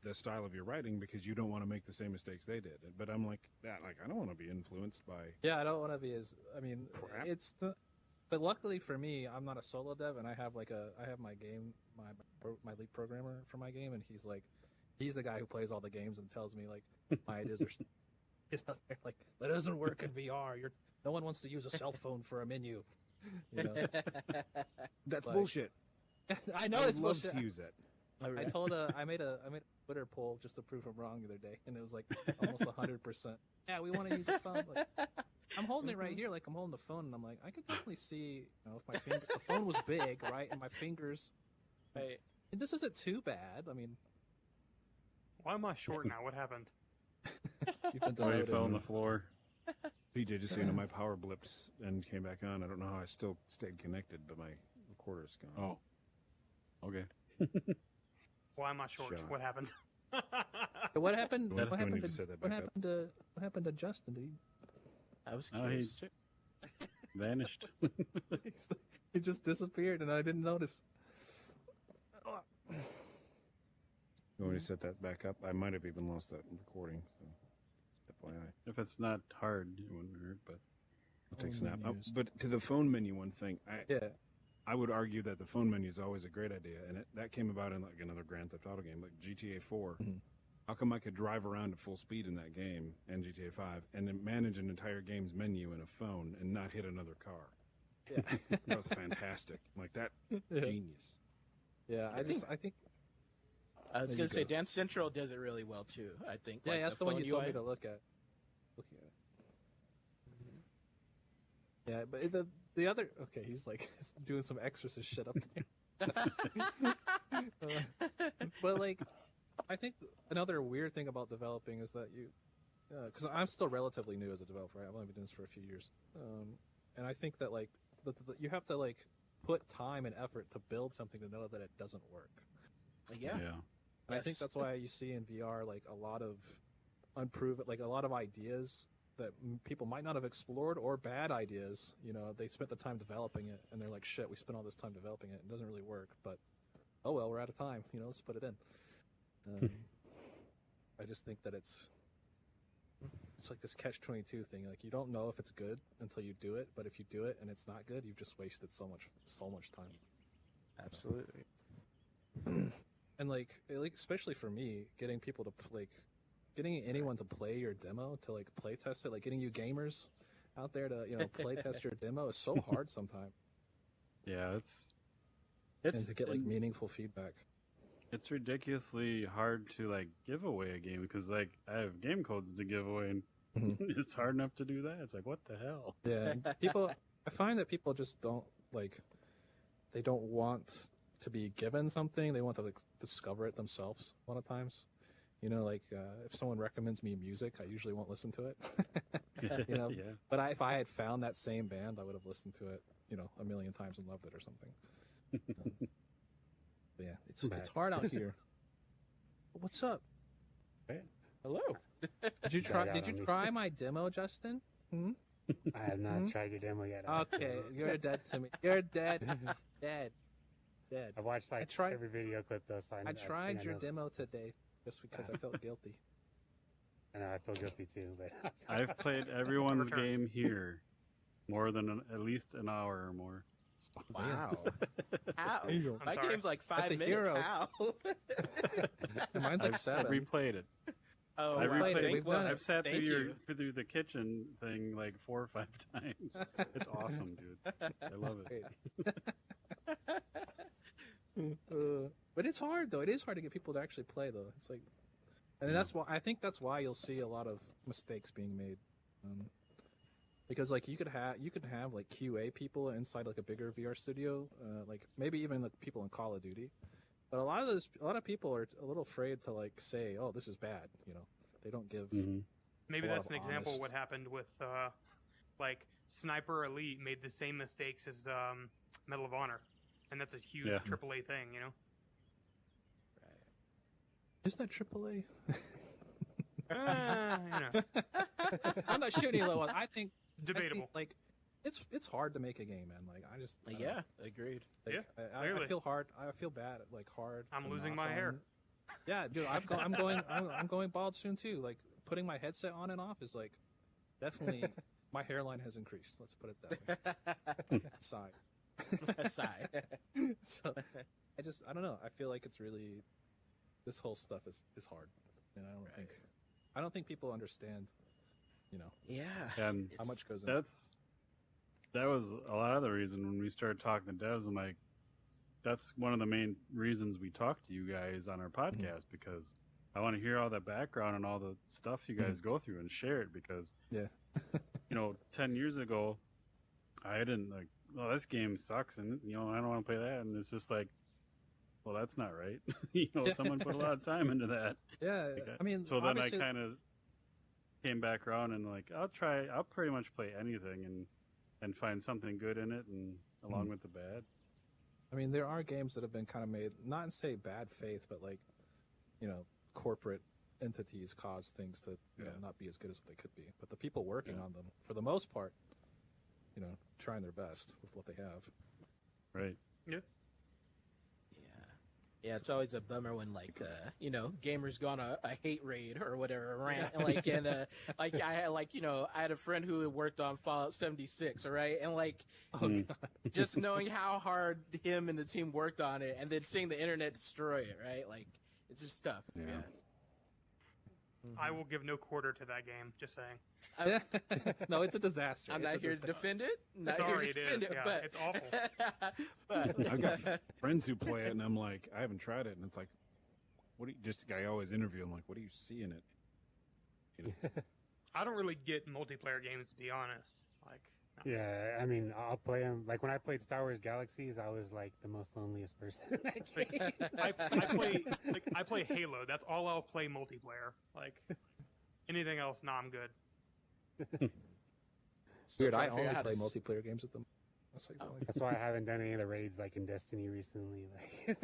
S3: the style of your writing because you don't want to make the same mistakes they did. But I'm like that. Like I don't want to be influenced by.
S1: Yeah, I don't want to be as. I mean,
S3: Crap.
S1: But luckily for me, I'm not a solo dev, and I have my game, my lead programmer for my game, and he's the guy who plays all the games and tells me like my ideas are. You know, they're like, that doesn't work in VR. No one wants to use a cell phone for a menu. You know?
S3: That's
S1: Like-
S3: bullshit.
S1: I know it's
S3: love
S1: bullshit.
S3: to use it.
S1: I made a Twitter poll just to prove him wrong the other day, and it was like almost 100%. Yeah, we want to use a phone. Like, I'm holding it right here, like I'm holding the phone, and I'm like, I could definitely see, you know, if the phone was big, right, and my fingers.
S2: Right.
S1: And this isn't too bad. I mean,
S7: Why am I short now? What happened?
S1: you've been
S4: Oh, you
S1: demoted.
S4: fell on the floor.
S3: PJ, just so you know, my power blips and came back on. I don't know how I still stayed connected, but my recorder's gone.
S4: Oh, okay.
S7: Why am I short?
S3: Shot.
S7: What happened?
S1: What happened?
S3: That's
S1: What
S3: when you
S1: happened?
S3: can set that
S1: What
S3: back up.
S1: happened to? What happened to Justin? Did
S2: I was
S4: Oh,
S2: curious too.
S4: Vanished.
S1: he just disappeared, and I didn't notice.
S3: You want me to set that back up? I might have even lost that recording, so FYI.
S4: If it's not hard, it wouldn't hurt, but
S3: I'll take a
S1: Phone
S3: snap.
S1: menus.
S3: But to the phone menu, one thing,
S1: Yeah.
S3: I would argue that the phone menu is always a great idea, and that came about in like another Grand Theft Auto game, like GTA 4.
S1: Mhm.
S3: How come I could drive around at full speed in that game and GTA 5 and then manage an entire game's menu in a phone and not hit another car?
S1: Yeah.
S3: That was fantastic. Like that,
S1: Yeah.
S3: genius.
S1: Yeah, I think
S2: I was
S1: There
S2: gonna
S1: you
S2: say
S1: go.
S2: Dance Central does it really well too. I think.
S1: yeah,
S2: like,
S1: that's the one
S2: phone
S1: you told me
S2: UI.
S1: to look at. Looking at. Yeah, but the other he's like doing some exorcist shit up there. But like, I think another weird thing about developing is that because I'm still relatively new as a developer. Right? I've only been doing this for a few years, and I think that like you have to like put time and effort to build something to know that it doesn't work.
S2: Yeah.
S1: And I think
S2: Yes.
S1: that's why you see in VR like a lot of unproven, like a lot of ideas that people might not have explored or bad ideas. You know, they spent the time developing it, and they're like, "Shit, we spent all this time developing it. It doesn't really work." But oh well, we're out of time. You know, let's put it in. I just think that it's like this catch-22 thing. Like you don't know if it's good until you do it, but if you do it and it's not good, you've just wasted so much time.
S2: Absolutely.
S1: And like especially for me, getting people to getting anyone to play your demo, to like play test it, like getting you gamers out there to play test your demo is so hard sometimes.
S4: yeah, it's
S1: And to get like meaningful feedback.
S4: It's ridiculously hard to like give away a game because like I have game codes to give away, and it's hard enough to do that. It's like, what the hell?
S1: Yeah, people. I find that people just don't like. They don't want to be given something. They want to like discover it themselves. A lot of times, you know, like if someone recommends me music, I usually won't listen to it. You know,
S4: Yeah.
S1: but if I had found that same band, I would have listened to it, you know, a million times and loved it or something. But yeah, it's hard out here. What's up?
S2: Hello.
S1: Did you try?
S6: Got
S1: Did
S6: out on
S1: you
S6: me.
S1: try my demo, Justin? Hmm?
S6: I have not tried your demo yet.
S1: Okay, you're dead to me. You're dead. Dead.
S6: I've watched like
S1: tried-
S6: every video clip though, so
S1: I tried
S6: think
S1: your
S6: know.
S1: demo today just because I felt guilty.
S6: I know I feel guilty too, but
S4: I've played everyone's
S7: Return.
S4: game here more than at least an hour or more. So-
S2: Wow. How?
S1: Angel.
S2: My
S7: sorry.
S2: game's like
S1: That's
S2: 5
S1: a
S2: minutes.
S1: hero.
S2: How?
S1: Mine's like
S4: I've
S1: 7.
S4: replayed it.
S2: Oh,
S4: I've
S2: wow.
S1: replayed it.
S4: replayed
S1: We've done it.
S4: I've sat through
S2: Thank you.
S4: through the kitchen thing like 4 or 5 times. It's awesome, dude. I love it.
S1: But it's hard though. It is hard to get people to actually play though. It's like, and that's why I think that's why you'll see a lot of mistakes being made, because like you could have like QA people inside like a bigger VR studio, like maybe even like people in Call of Duty, but a lot of people are a little afraid to like say, oh, this is bad. You know, they don't give.
S4: Mhm.
S7: Maybe
S1: a lot
S7: that's
S1: of
S7: an example of
S1: honest-
S7: what happened with like Sniper Elite made the same mistakes as Medal of Honor, and that's a huge
S4: Yeah.
S7: AAA thing, you know.
S1: Is that AAA?
S7: You know,
S1: I'm not shooting low on. I think
S7: debatable.
S1: like it's hard to make a game, man. Like I just I don't know.
S2: Yeah, agreed.
S1: Like,
S7: Yeah,
S1: I
S7: clearly.
S1: feel hard. I feel bad. Like hard.
S7: I'm
S1: to
S7: losing
S1: knock
S7: my hair.
S1: on- Yeah, dude. I'm going bald soon too. Like putting my headset on and off is like definitely my hairline has increased. Let's put it that way. Sigh.
S2: Sigh.
S1: So I don't know. I feel like it's really this whole stuff is hard, and I don't think people understand. You know
S2: Yeah.
S4: And
S1: how much goes into.
S4: that was a lot of the reason when we started talking to devs. I'm like, that's one of the main reasons we talk to you guys on our podcast, because I want to hear all the background and all the stuff you guys go through and share it, because
S1: Yeah.
S4: 10 years ago I didn't like, well, this game sucks and I don't want to play that, and it's just like, well, that's not right. Someone put a lot of time into that.
S1: Yeah, I mean,
S4: So then I
S1: obviously-
S4: kind of came back around and like, I'll pretty much play anything and find something good in it, and along with the bad.
S1: I mean, there are games that have been kind of made, not in say bad faith, but like, corporate entities cause things to not be as good as what they could be. But the people working on them, for the most part, trying their best with what they have.
S4: Right.
S2: Yeah, it's always a bummer when gamers go on a hate raid or whatever, a rant, and I had a friend who had worked on Fallout 76, all right, and just knowing how hard him and the team worked on it, and then seeing the internet destroy it, right? Like, it's just tough.
S3: Yeah.
S7: I will give no quarter to that game. Just saying.
S1: No, it's a disaster.
S2: I'm
S1: It's
S2: not
S1: a
S2: here to
S1: disaster.
S2: defend it. Not
S7: Sorry,
S2: here to
S7: it
S2: defend
S7: is.
S2: it,
S7: Yeah,
S2: but
S7: it's awful.
S2: but
S3: I've got friends who play it, and I'm like, I haven't tried it, and it's like, what do you? Just a guy I always interview. I'm like, what do you see in it?
S7: I don't really get multiplayer games, to be honest. Like, no.
S6: yeah, I mean, I'll play them. Like when I played Star Wars Galaxies, I was like the most loneliest person in that game.
S7: I play Halo. That's all I'll play multiplayer. Like anything else, nah, I'm good.
S2: still
S1: Weird. I
S2: trying to figure
S1: only
S2: out how
S1: play
S2: to
S1: multiplayer games with them. That's like,
S6: That's why I haven't done any of the raids like in Destiny recently. Like,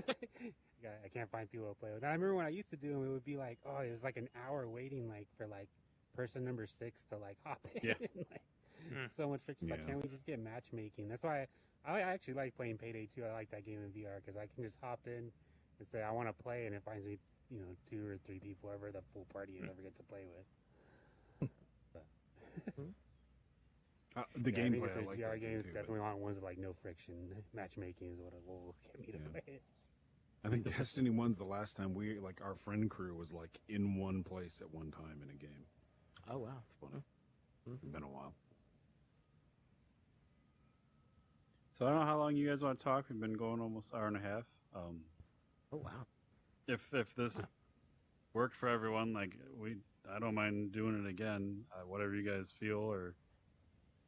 S6: I can't find people to play with. And I remember when I used to do them, it would be like, oh, there's like an hour waiting like for like person number 6 to like hop in.
S4: Yeah.
S6: Like,
S7: Hmm.
S6: so much friction. Like,
S3: Yeah.
S6: can't we just get matchmaking? That's why I actually like playing Payday 2. I like that game in VR because I can just hop in and say I want to play, and it finds me, 2 or 3 people, whoever the full party ever get to play with.
S3: The
S6: Yeah, I think
S3: gameplay,
S6: if
S3: I
S6: there's
S3: like
S6: VR
S3: that game
S6: games
S3: too, but
S6: definitely want ones with like no friction. Matchmaking is what will get me to
S3: Yeah.
S6: play it.
S3: I think Destiny 1's the last time our friend crew was like in one place at one time in a game.
S2: oh wow,
S3: It's funny. It's been a while.
S4: So I don't know how long you guys want to talk. We've been going almost an hour and a half.
S2: oh wow.
S4: if this worked for everyone, like I don't mind doing it again. Whatever you guys feel,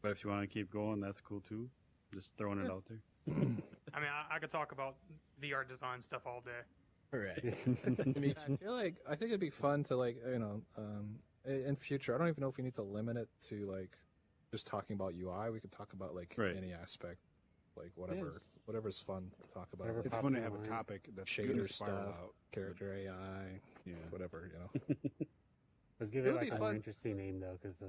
S4: but if you want to keep going, that's cool too. Just throwing it out there.
S7: I mean, I could talk about VR design stuff all day.
S2: Right.
S1: Me too. I think it'd be fun to in future. I don't even know if we need to limit it to like just talking about UI. We could talk about like any aspect, like whatever's fun to talk about.
S6: Whatever
S1: Like,
S3: It's fun to have a topic that's gonna
S1: shader
S3: spiral
S1: stuff,
S3: out.
S1: character AI,
S3: Yeah.
S1: whatever.
S6: Let's give
S1: It
S6: it
S1: would
S6: like
S1: be
S6: a more
S1: fun.
S6: interesting name though, because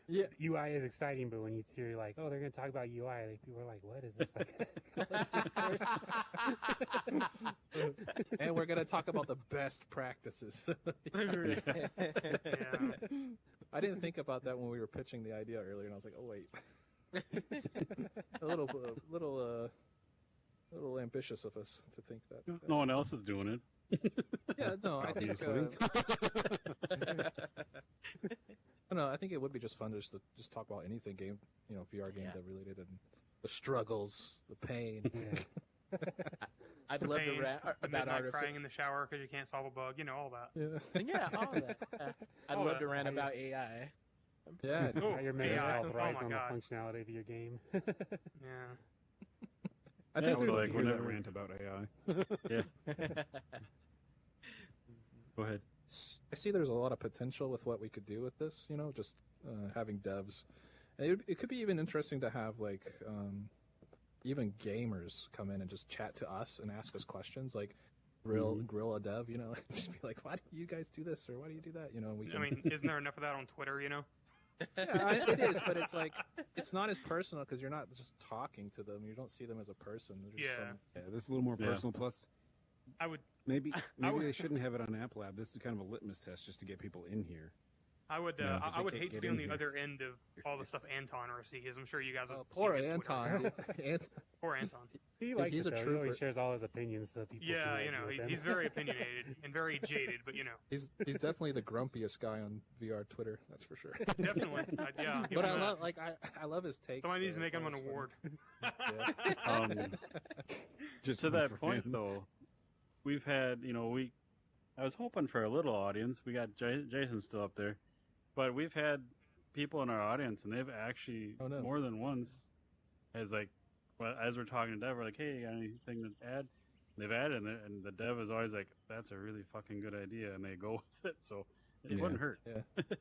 S1: Yeah.
S6: UI is exciting, but when you hear like, oh, they're gonna talk about UI, like, people are like, what is this like?
S1: And we're gonna talk about the best practices.
S7: Yeah.
S1: I didn't think about that when we were pitching the idea earlier, and I was like, oh wait, a little ambitious of us to think that.
S4: No one else is doing it.
S1: Yeah, no, I think.
S3: Obviously.
S1: No, I think it would be just fun to just talk about anything VR games that related and the struggles, the pain.
S2: I'd
S7: The
S2: love
S7: pain,
S2: to rant
S7: the
S2: about
S7: midnight
S2: artificial.
S7: crying in the shower because you can't solve a bug. You know, all that.
S1: Yeah,
S2: Yeah, all of that. I'd
S7: All
S2: love
S7: that.
S2: to rant about AI.
S1: yeah.
S7: Oh,
S6: How your mental
S7: AI.
S6: health
S7: Oh
S6: rides
S7: my
S6: on
S7: God.
S6: the functionality of your game.
S7: Yeah.
S1: I
S3: Yeah,
S1: think
S3: so
S1: we-
S3: like
S1: we-
S3: when that rant about AI.
S4: Yeah. Go ahead.
S1: I see there's a lot of potential with what we could do with this. Just having devs. And it could be even interesting to have like even gamers come in and just chat to us and ask us questions, like grill a dev. Just be like, why do you guys do this or why do you do that? We can.
S7: I mean, isn't there enough of that on Twitter? You know.
S1: Yeah, it is, but it's like it's not as personal because you're not just talking to them. You don't see them as a person. They're just
S7: Yeah.
S3: Yeah, this is a little more
S4: Yeah.
S3: personal. Plus,
S7: I would.
S3: maybe
S7: would-
S3: they shouldn't have it on App Lab. This is kind of a litmus test just to get people in here.
S7: I would.
S3: Yeah, if
S7: I
S3: they
S7: would
S3: can't
S7: hate to
S3: get
S7: be
S3: in
S7: on the
S3: here.
S7: other end of all the stuff Anton receives. I'm sure you guys have.
S1: Poor
S7: seen his Twitter.
S1: Anton.
S7: Poor Anton.
S6: He likes
S1: he's
S6: it
S1: a
S6: though. He
S1: trooper.
S6: always shares all his opinions so people
S7: Yeah,
S6: can
S7: you know,
S6: argue with him.
S7: he's very opinionated and very jaded, but
S1: He's definitely the grumpiest guy on VR Twitter. That's for sure.
S7: definitely, yeah.
S1: But I love his takes.
S7: Somebody needs to
S1: though.
S7: make
S1: It's
S7: him an
S1: always
S7: award.
S1: funny.
S3: Just
S4: To
S3: one
S4: that
S3: for
S4: point,
S3: him.
S4: though, we've had, I was hoping for a little audience. We got Jason still up there, but we've had people in our audience, and they've actually
S1: Oh, no.
S4: more than once, as we're talking to Dev, we're like, hey, you got anything to add? They've added it, and the Dev is always like, that's a really fucking good idea, and they go with it. So it
S3: Yeah.
S4: wouldn't hurt.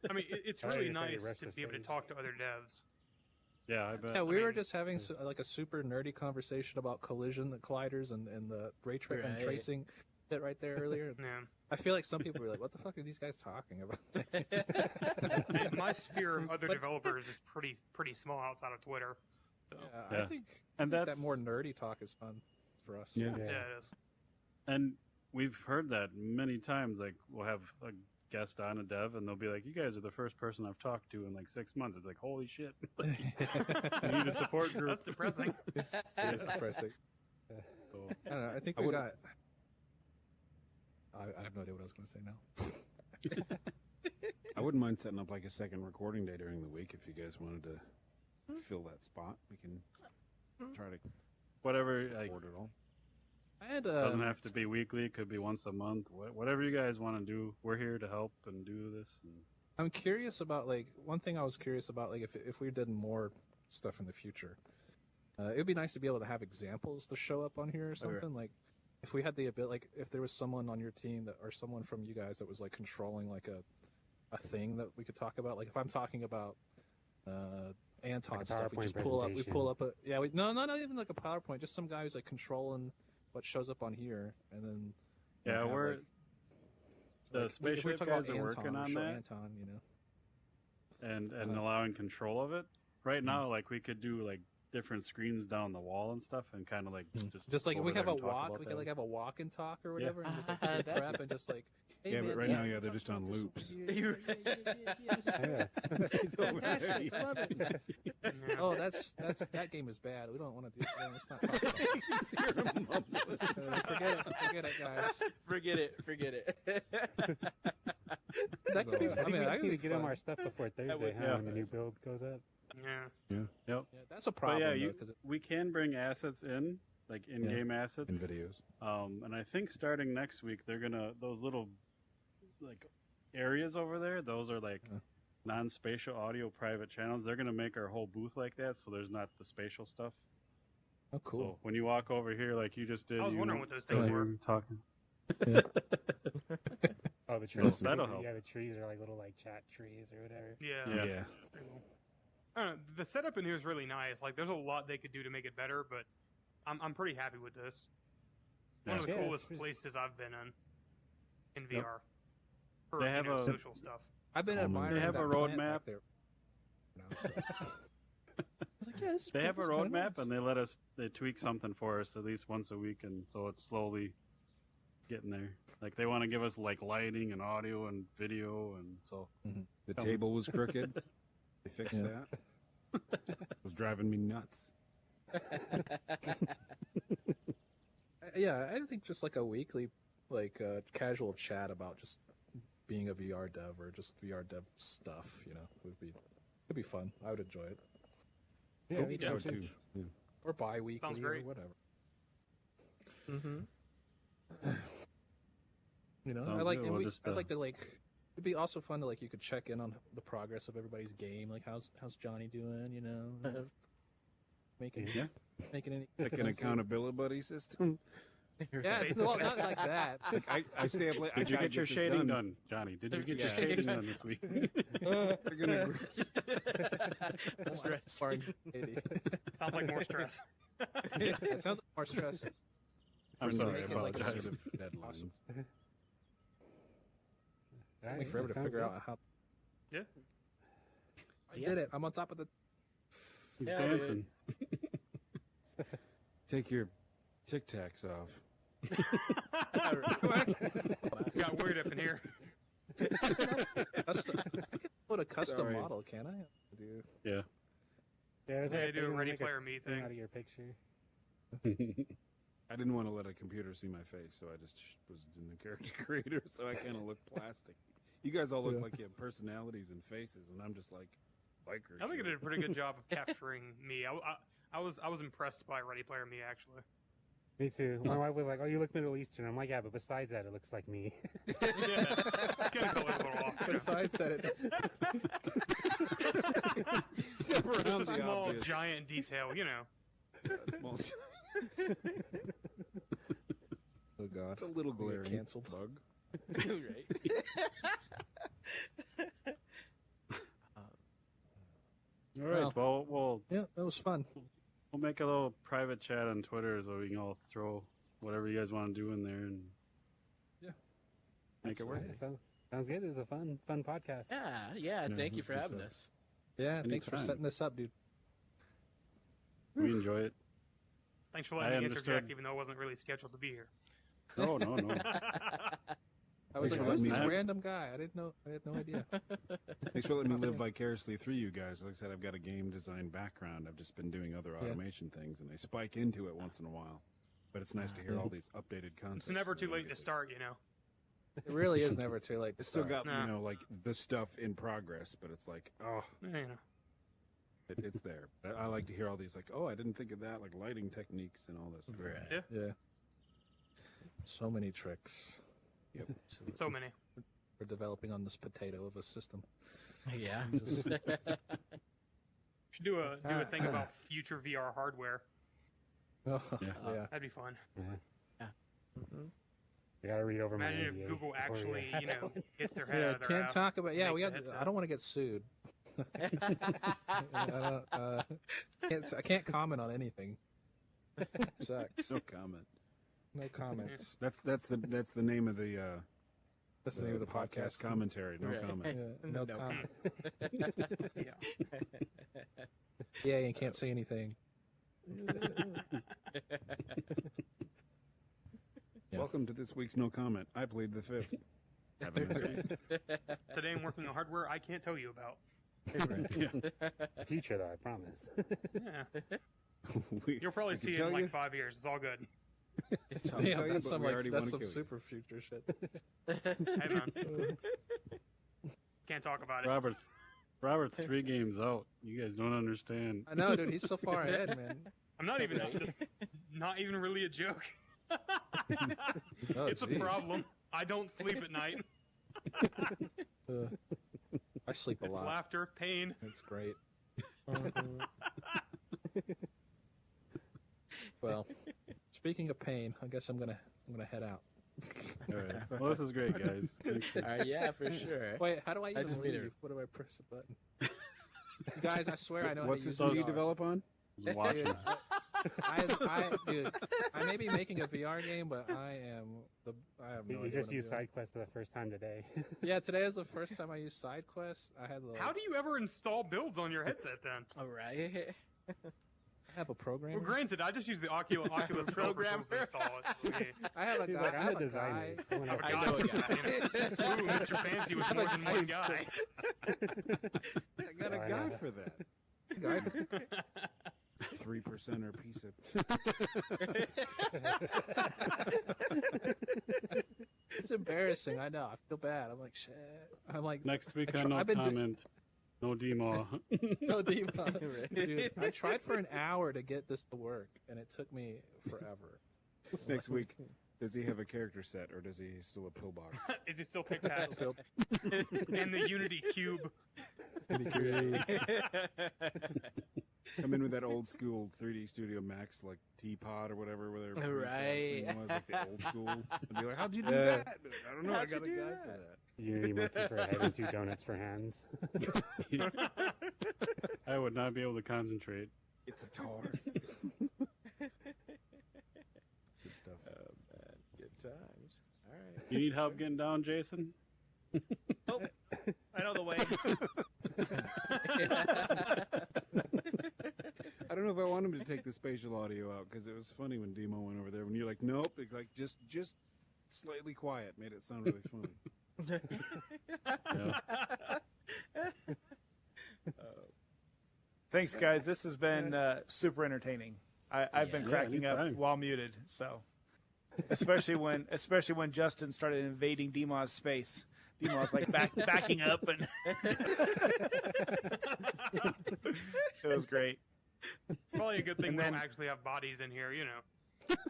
S7: I mean, it's
S6: I thought
S7: really
S6: you said he
S7: nice
S6: rushed
S7: to
S6: the
S7: be able to
S6: stage.
S7: talk to other devs.
S4: Yeah, I bet.
S1: Yeah, we
S7: I
S1: were
S7: mean-
S1: just having like a super nerdy conversation about collision colliders and the ray tracing and
S2: Right.
S1: tracing bit right there earlier.
S7: Yeah.
S1: I feel like some people were like, "What the fuck are these guys talking about?"
S7: My sphere of other developers is pretty small outside of Twitter. So
S1: I
S4: Yeah.
S1: think
S4: And
S1: that
S4: that's
S1: more nerdy talk is fun for us.
S3: Yeah.
S7: yeah,
S6: Yeah.
S7: it is.
S4: And we've heard that many times. Like, we'll have a guest on, a dev, and they'll be like, you guys are the first person I've talked to in like 6 months. It's like, holy shit. We need a support group.
S7: That's depressing.
S1: It is depressing.
S4: So,
S1: I don't know. I think
S3: I
S1: we
S3: would-
S1: got. I have no idea what I was going to say now.
S3: I wouldn't mind setting up like a second recording day during the week if you guys wanted to fill that spot. We can try to
S4: whatever, like,
S3: record it all.
S1: I had
S4: doesn't have to be weekly. It could be once a month. Whatever you guys want to do, we're here to help and do this. And
S1: I'm curious about like one thing I was curious about like if we did more stuff in the future, it would be nice to be able to have examples to show up on here or something. Like if we had the ability, like if there was someone on your team that or someone from you guys that was like controlling like a thing that we could talk about. Like if I'm talking about Anton
S6: Like a
S1: stuff, we
S6: PowerPoint
S1: just pull
S6: presentation.
S1: up a not even like a PowerPoint, just some guy who's like controlling what shows up on here, and then
S4: yeah,
S1: have,
S4: we're
S1: like,
S4: the
S1: if we
S4: spaceship
S1: talk about
S4: guys are
S1: Anton,
S4: working
S1: we
S4: on
S1: show
S4: that
S1: Anton,
S4: and
S1: Uh-huh.
S4: allowing control of it. Right now, like, we could do like different screens down the wall and stuff, and kind of like
S1: Just like
S4: go
S1: if we
S4: over
S1: have
S4: there
S1: a
S4: and talk
S1: walk,
S4: about
S1: we
S4: that.
S1: could like have a walk and talk or
S4: Yeah.
S1: whatever, and just like do the prep and just like. Hey,
S3: Yeah,
S1: man,
S3: but right now, yeah, they're
S1: talk
S3: just on
S1: about this
S3: loops.
S1: over here.
S6: Yeah.
S1: It's fantastic. I love it.
S7: Yeah.
S1: Oh, that game is bad. We don't want to do that. Let's not talk about it. Forget it, guys.
S2: Forget it.
S1: That could be
S6: I
S1: fun.
S6: think
S1: I mean,
S6: we
S1: that
S6: just
S1: could
S6: need
S1: be
S6: to get them
S1: fun.
S6: our stuff before Thursday,
S2: would-
S6: huh,
S4: yeah.
S6: when the new build goes up.
S7: Yeah.
S4: Yep.
S1: Yeah, that's a
S4: But
S1: problem.
S4: yeah,
S1: though, 'cause
S4: we can bring assets in, like in-game assets.
S3: In videos.
S4: And I think starting next week, they're gonna those little like areas over there. Those are like non-spatial audio private channels. They're gonna make our whole booth like that, so there's not the spatial stuff.
S1: Oh, cool.
S4: So when you walk over here, like you just did,
S7: I was
S4: you
S7: wondering
S4: won't
S7: what those
S4: still
S7: things
S4: hear
S7: were.
S4: me talking.
S6: Oh, the trees.
S4: That'll help.
S6: Yeah, the trees are like little like chat trees or whatever.
S7: Yeah.
S3: Yeah.
S7: Pretty cool. The setup in here is really nice. Like, there's a lot they could do to make it better, but I'm pretty happy with this. One of the
S6: Yeah,
S7: coolest
S6: it's-
S7: places I've been in
S4: Yep.
S7: VR. For,
S4: They have a-
S7: social stuff.
S1: I've been
S3: Common.
S1: admiring
S3: They
S4: have
S1: that
S4: a
S1: plant
S4: roadmap.
S1: back there. No, so. I was like, yeah, this is
S4: They have a
S1: this is kinda
S4: roadmap,
S1: nice.
S4: and they tweak something for us at least once a week, and so it's slowly getting there. Like they want to give us like lighting and audio and video, and so
S3: The table was crooked. They fixed
S1: Yeah.
S3: that. It was driving me nuts.
S1: Yeah, I think just like a weekly, like casual chat about just being a VR dev or just VR dev stuff, would be fun. I would enjoy it.
S6: Yeah,
S2: Be
S6: we
S2: down
S3: So
S6: can-
S3: too. Yeah.
S1: Or bi-weekly
S7: Sounds
S1: or
S7: great.
S1: whatever.
S2: Mm-hmm.
S1: I
S4: Sounds
S1: like.
S4: good.
S1: And
S4: We'll
S1: we,
S4: just,
S1: I'd like to like. It'd be also fun to like you could check in on the progress of everybody's game. Like how's Johnny doing? Making
S4: Yeah.
S1: making any
S3: Like an accountability buddy system.
S1: Yeah, well, not like that.
S3: Like I stay up late. I
S4: Did you
S3: gotta
S4: get your
S3: this
S4: shading done, Johnny? Did you get your
S2: Yeah.
S4: shading done this week?
S3: They're gonna
S2: Stress.
S7: Sounds like more stress.
S1: Yeah, it sounds like more stress.
S4: I'm
S3: friendly
S4: sorry, I
S1: making, like, a
S4: apologize.
S3: sort of deadlines.
S1: Took me
S6: Alright,
S1: forever
S6: that
S1: to
S6: sounds
S1: figure
S6: good.
S1: out how.
S7: Yeah.
S1: I did it. I'm on top of the.
S4: He's
S2: Yeah, dude.
S4: dancing.
S3: Take your Tic Tacs off.
S7: Got weird up in here.
S1: I can put a custom
S3: Sorry.
S1: model, can I? Dude.
S4: Yeah.
S6: Yeah, there's
S7: Yeah,
S6: like
S7: do a
S6: thing where
S7: Ready
S6: make
S7: Player Me
S6: thing
S7: thing.
S6: out of your picture.
S3: I didn't want to let a computer see my face, so I just was in the character creator, so I kind of look plastic. You guys all look
S1: Yeah.
S3: like you have personalities and faces, and I'm just like biker.
S7: I think it
S3: shit.
S7: did a pretty good job of capturing me. I was impressed by Ready Player Me, actually.
S6: Me too. My wife was like, "Oh, you look Middle Eastern." I'm like, "Yeah, but besides that, it looks like me."
S7: Yeah. Kind of a little off.
S1: Besides that, it's
S3: Step around
S7: Just a
S3: the
S7: small,
S3: obvious.
S7: giant detail,
S3: Small.
S1: oh god,
S3: It's a little
S1: We'll get
S3: glaring.
S1: canceled.
S3: Bug.
S2: Right.
S4: All right. Well,
S1: Yeah, that was fun.
S4: we'll make a little private chat on Twitter so we can all throw whatever you guys want to do in there and
S1: Yeah.
S4: make it work.
S6: Yeah, sounds good. It was a fun podcast.
S2: Yeah.
S3: Yeah,
S2: Thank you
S3: it's
S2: for
S3: good
S2: having
S3: stuff.
S2: us.
S1: Yeah, thanks for
S4: Anytime.
S1: setting this up, dude.
S4: We enjoy it.
S7: Thanks for letting
S4: I
S7: me
S4: understood.
S7: interject, even though I wasn't really scheduled to be here.
S4: No, no, no.
S1: I was
S3: Thanks
S1: like,
S3: for
S1: who's
S3: letting
S1: this
S3: me-
S1: random guy? I had no idea.
S3: Thanks for letting me live vicariously through you guys. Like I said, I've got a game design background. I've just been doing other
S1: Yeah.
S3: automation things, and I spike into it once in a while. But it's nice to hear all these updated concepts.
S7: It's never
S3: that I
S7: too
S3: don't
S7: late
S3: get
S7: to start, you know.
S1: It really is never too late. To
S3: It's still
S1: start.
S3: got
S7: No.
S3: like the stuff in progress, but it's like, oh,
S7: You know.
S3: it's there. I like to hear all these like, oh, I didn't think of that, like lighting techniques and all this.
S2: Right.
S7: Yeah.
S1: Yeah. So many tricks
S7: So many.
S1: we're developing on this potato of a system.
S2: Yeah.
S1: Jesus.
S7: Should do a thing about future VR hardware.
S1: Oh,
S4: Yeah.
S1: yeah.
S7: That'd be fun.
S2: Mhm.
S6: I gotta read over
S7: Imagine
S6: my
S7: if
S6: NDA
S7: Google
S6: before we
S7: actually,
S6: have
S7: you know,
S6: one.
S7: gets their head
S1: Yeah,
S7: out of their
S1: can't
S7: ass.
S1: talk about. Yeah,
S7: makes
S1: we
S7: a
S1: got.
S7: headset.
S1: I don't want to get sued. I can't comment on anything. Sucks.
S3: No comment.
S1: No comments.
S3: That's the name of the
S1: That's the name of the podcast.
S3: commentary. No
S2: Right.
S3: comment.
S1: Yeah, no
S2: No
S1: comment.
S7: Yeah.
S1: Yeah, you can't say anything. Yeah.
S3: Welcome to this week's No Comment. I plead the fifth. Have a nice week.
S7: Today I'm working on hardware I can't tell you about.
S6: Future though, I promise.
S7: Yeah.
S3: We
S7: You'll probably
S3: can
S7: see it
S3: tell
S7: in like
S3: you.
S7: 5 years. It's all good.
S3: It's all
S1: Damn,
S3: tell you,
S1: that's
S3: but
S1: some
S3: we already
S1: that's
S3: wanna
S1: some
S3: kill you.
S1: super future shit.
S7: Hey man. Can't talk about it.
S4: Robert's 3 games out. You guys don't understand.
S1: I know, dude. He's so far ahead, man.
S7: I'm not even
S2: Right.
S7: just not even really a joke.
S1: Oh,
S7: It's a
S1: jeez.
S7: problem. I don't sleep at night.
S1: I sleep a
S7: It's
S1: lot.
S7: laughter, pain.
S1: It's great. Well, speaking of pain, I guess I'm gonna head out.
S4: All right. Well, this is great, guys.
S2: Yeah, for sure.
S1: Wait, how do I
S2: Nice
S1: even
S2: to meet her.
S1: leave? What do I press a button? Guys, I swear I know
S3: What's
S1: how
S3: this
S1: to use
S3: you
S1: VR.
S3: develop on?
S4: Just watching.
S1: Dude, I may be making a VR game, but I have no
S6: You
S1: idea.
S6: just
S1: what I'm
S6: used
S1: doing.
S6: SideQuest for the first time today.
S1: Yeah, today is the first time I used SideQuest. I had
S7: How do you ever install builds on your headset then?
S2: All right.
S1: I have a program.
S7: Well, granted, I just use the Oculus
S2: Programmer.
S7: programmer to install it. Okay.
S1: I have a
S6: He's
S1: guy.
S6: like,
S1: I
S6: I'm
S1: have
S6: a
S1: a
S6: designer.
S1: guy.
S6: Someone else
S7: I
S2: I
S7: got
S2: know a
S7: it.
S2: guy.
S7: Ooh, Mr. Fancy with more than one guy.
S3: I got a
S6: Oh, I
S3: guy
S6: know.
S3: for that.
S1: Guy.
S3: 3% piece of.
S1: It's embarrassing. I know. I feel bad. I'm like shit. I'm like
S4: Next week
S1: I
S4: on
S1: tr-
S4: No
S1: I've been do-
S4: Comment, no demo.
S1: no deep. Dude, I tried for an hour to get this to work, and it took me forever.
S3: This next week, does he have a character set or does he still a pillbox?
S7: Is he still Tic Tacs?
S1: So,
S7: And the Unity Cube.
S3: Come in with that old school 3D Studio Max like teapot or whatever, where they're
S2: Right.
S3: was like the old school. And be like, how'd you do
S1: Yeah.
S3: that? I don't know.
S2: How'd
S3: I got a
S2: you
S3: guy
S2: do
S3: for
S2: that?
S3: that.
S6: Unity monkey for having 2 donuts for hands.
S4: I would not be able to concentrate.
S3: It's a Taurus. Good stuff.
S2: Oh, man. Good times. All right.
S4: You need help getting down, Jason?
S8: I know the way.
S3: I don't know if I want him to take the spatial audio out because it was funny when Demo went over there. When you're like, nope, it's like just slightly quiet made it sound really funny.
S4: Yeah.
S8: Thanks, guys. This has been super entertaining. I've been
S4: Yeah,
S8: cracking up
S4: anytime.
S8: while muted. So, especially when Justin started invading Demon's space. Demon's like backing up, and it was great.
S7: Probably a good thing
S8: And
S7: we
S8: then-
S7: don't actually have bodies in here, you know.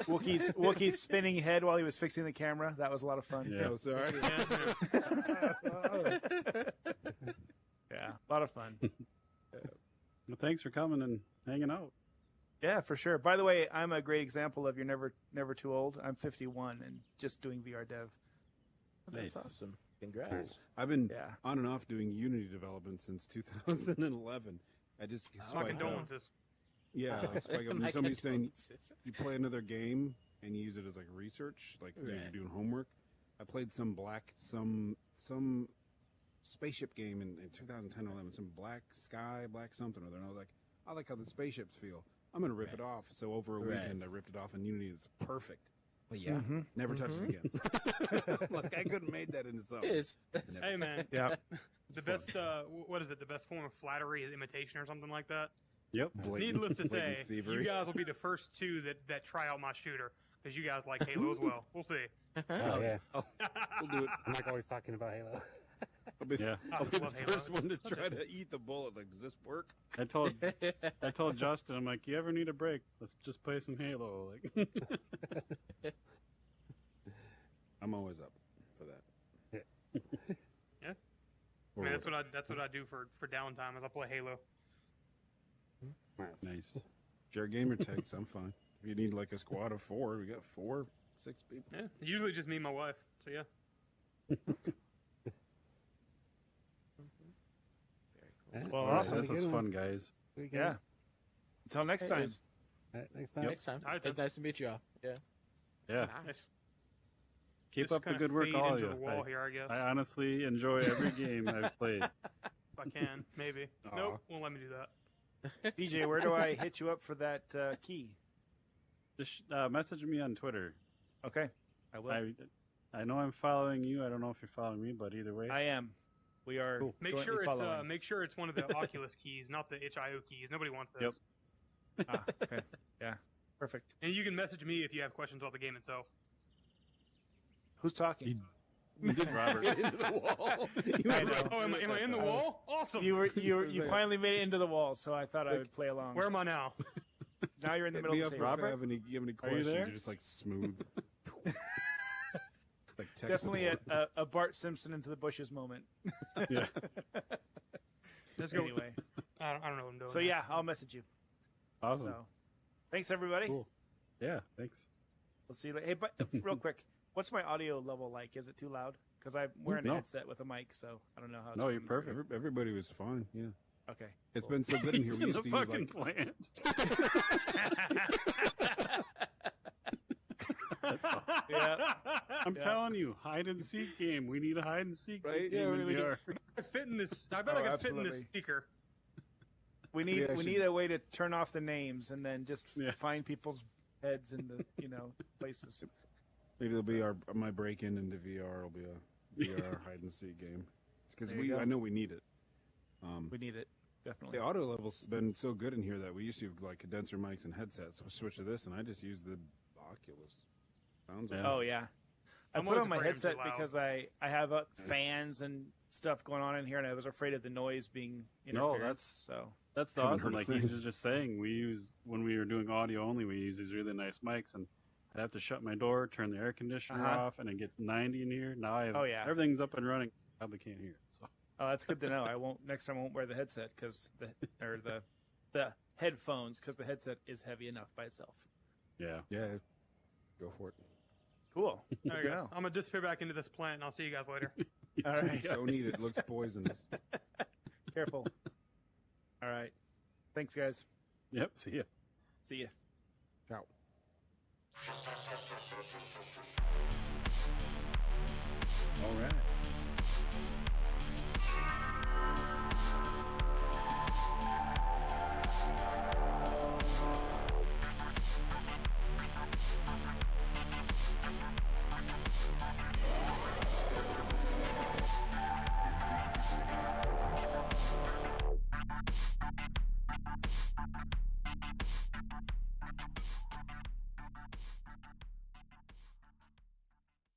S8: Wookiee's spinning head while he was fixing the camera. That was a lot of fun.
S4: Yeah.
S3: Oh, sorry.
S8: Yeah, a lot of fun.
S4: Well, thanks for coming and hanging out.
S8: Yeah, for sure. By the way, I'm a great example of you're never too old. I'm 51 and just doing VR dev.
S2: That's
S4: Nice.
S2: awesome. Congrats.
S3: I've been
S8: Yeah.
S3: on and off doing Unity development since 2011. I just
S7: My
S3: spike up.
S7: condolences.
S3: Yeah, I spike up.
S2: My
S3: When somebody's saying
S2: condolences.
S3: you play another game and you use it as like research, like you're
S2: Right.
S3: doing homework. I played some spaceship game in 2010 or 11, some black something or other, and I was like, I like how the spaceships feel. I'm gonna rip it off. So over a
S2: Right.
S3: weekend, I ripped it off in Unity. It's perfect.
S2: Well, yeah.
S8: Mm-hmm.
S3: Never touched it again. Like I couldn't have made that into
S2: It
S3: something.
S2: is.
S7: Hey, man.
S8: Yeah.
S7: The best, what is it? The best form of flattery is imitation or something like that.
S4: Yep.
S7: Needless to say,
S3: blatant thievery.
S7: you guys will be the first 2 that try out my shooter because you guys like Halo as well. We'll see.
S6: Oh, yeah.
S3: We'll do it.
S6: I'm like always talking about Halo.
S3: I'll be,
S4: Yeah.
S3: I'll be the
S7: love Halo.
S3: first one to
S7: It's such
S3: try
S7: a-
S3: to eat the bullet. Like, does this work?
S4: I told Justin, I'm like, you ever need a break? Let's just play some Halo. Like,
S3: I'm always up for that.
S7: Yeah.
S3: Or
S7: I mean, that's what I do for downtime is I play Halo.
S4: nice.
S3: share gamer tags. I'm fine. If you need like a squad of 4, we got 6 people.
S7: Yeah, usually just me and my wife. So yeah.
S8: Well,
S4: All right,
S8: awesome.
S4: this was fun, guys.
S8: Yeah. Until next
S2: It
S8: time.
S2: is.
S6: Next time.
S2: Next time.
S7: All right,
S2: It's nice to meet y'all. Yeah.
S4: Yeah.
S7: Nice.
S4: Keep
S7: Just
S4: up the
S7: kinda
S4: good work,
S7: fade
S4: all of
S7: into
S4: you.
S7: the wall here, I guess.
S4: I honestly enjoy every game I've played.
S7: If I can, maybe.
S3: Aw.
S7: Nope, won't let me do that.
S8: DJ, where do I hit you up for that key?
S4: Just message me on Twitter.
S8: Okay. I will.
S4: I know I'm following you. I don't know if you're following me, but either way.
S8: I am. We are
S7: Make
S8: jointly
S7: sure it's
S8: following.
S7: make sure it's one of the Oculus keys, not the itch.io keys. Nobody wants those.
S4: Yep.
S8: Okay. Yeah. Perfect.
S7: And you can message me if you have questions about the game itself.
S8: Who's talking?
S3: You did Robert into the wall.
S8: I know.
S7: Oh, am I in the wall? Awesome.
S8: You finally made it into the wall, so I thought I would play along.
S7: Where am I now?
S8: Now you're in the
S3: Hit
S8: middle
S3: me
S8: of
S3: up
S8: the
S3: if
S8: table.
S3: you have any
S4: Are you
S3: questions.
S4: there?
S3: You're just like smooth. Like text
S8: Definitely
S3: board.
S8: a Bart Simpson into the bushes moment.
S4: Yeah.
S7: Let's go.
S8: Anyway,
S7: I don't know what I'm doing.
S8: so
S7: now.
S8: yeah, I'll message you.
S4: Awesome.
S8: So, thanks everybody.
S4: Cool. Yeah. Thanks.
S8: We'll see you later. Hey, but real quick, what's my audio level like? Is it too loud? Because I'm wearing a
S3: No.
S8: headset with a mic, so I don't know how. It's
S4: No, you're
S8: coming through.
S4: perfect.
S3: Everybody was fine. Yeah,
S8: Okay.
S3: it's
S8: cool.
S3: been so good in here.
S4: He's
S3: We
S4: in
S3: used
S4: the
S3: to use
S4: fucking
S3: like
S4: plant. That's all.
S8: Yeah.
S4: I'm
S8: Yeah.
S4: telling you, hide and seek game. We need a hide and seek
S8: Right?
S4: game
S8: Yeah,
S4: in
S8: we
S4: VR.
S7: I fit in this. I bet
S8: Oh,
S7: I can fit in this
S8: absolutely.
S7: speaker.
S8: We need
S3: Yeah,
S8: we
S3: should-
S8: need a way to turn off the names and then just
S4: Yeah.
S8: find people's heads in the places.
S3: maybe it'll be my break in into VR. Will be a VR hide and seek game. It's because
S8: There you go.
S3: I know we need it.
S8: We need it definitely.
S3: The audio level's been so good in here that we used to have like condenser mics and headsets. So we switched to this, and I just use the Oculus. Sounds
S4: Yeah.
S8: Oh yeah. I
S7: I'm
S8: put
S7: always
S8: on my
S7: afraid I'm too
S8: headset
S7: loud.
S8: because I have fans and stuff going on in here, and I was afraid of the noise being
S4: No,
S8: interference.
S4: that's-
S8: so.
S4: That's the
S3: Haven't
S4: awesome.
S3: heard a
S4: Like he
S3: thing.
S4: was just saying, we use when we were doing audio only, we use these really nice mics, and I have to shut my door, turn the air conditioner
S8: Uh-huh.
S4: off, and I get 90 in here. Now I have
S8: Oh, yeah.
S4: everything's up and running. Probably can't hear it. So
S8: Oh, that's good to know. I won't next time. I won't wear the headset because the headphones because the headset is heavy enough by itself.
S4: yeah.
S3: yeah, go for it.
S8: Cool.
S7: All
S8: Good
S7: right,
S8: to
S7: guys.
S8: know.
S7: I'm gonna disappear back into this plant, and I'll see you guys later.
S8: All right.
S3: Don't eat it. It looks poisonous.
S8: Careful. All right. Thanks, guys.
S4: Yep. See ya.
S8: See ya.
S3: Ciao.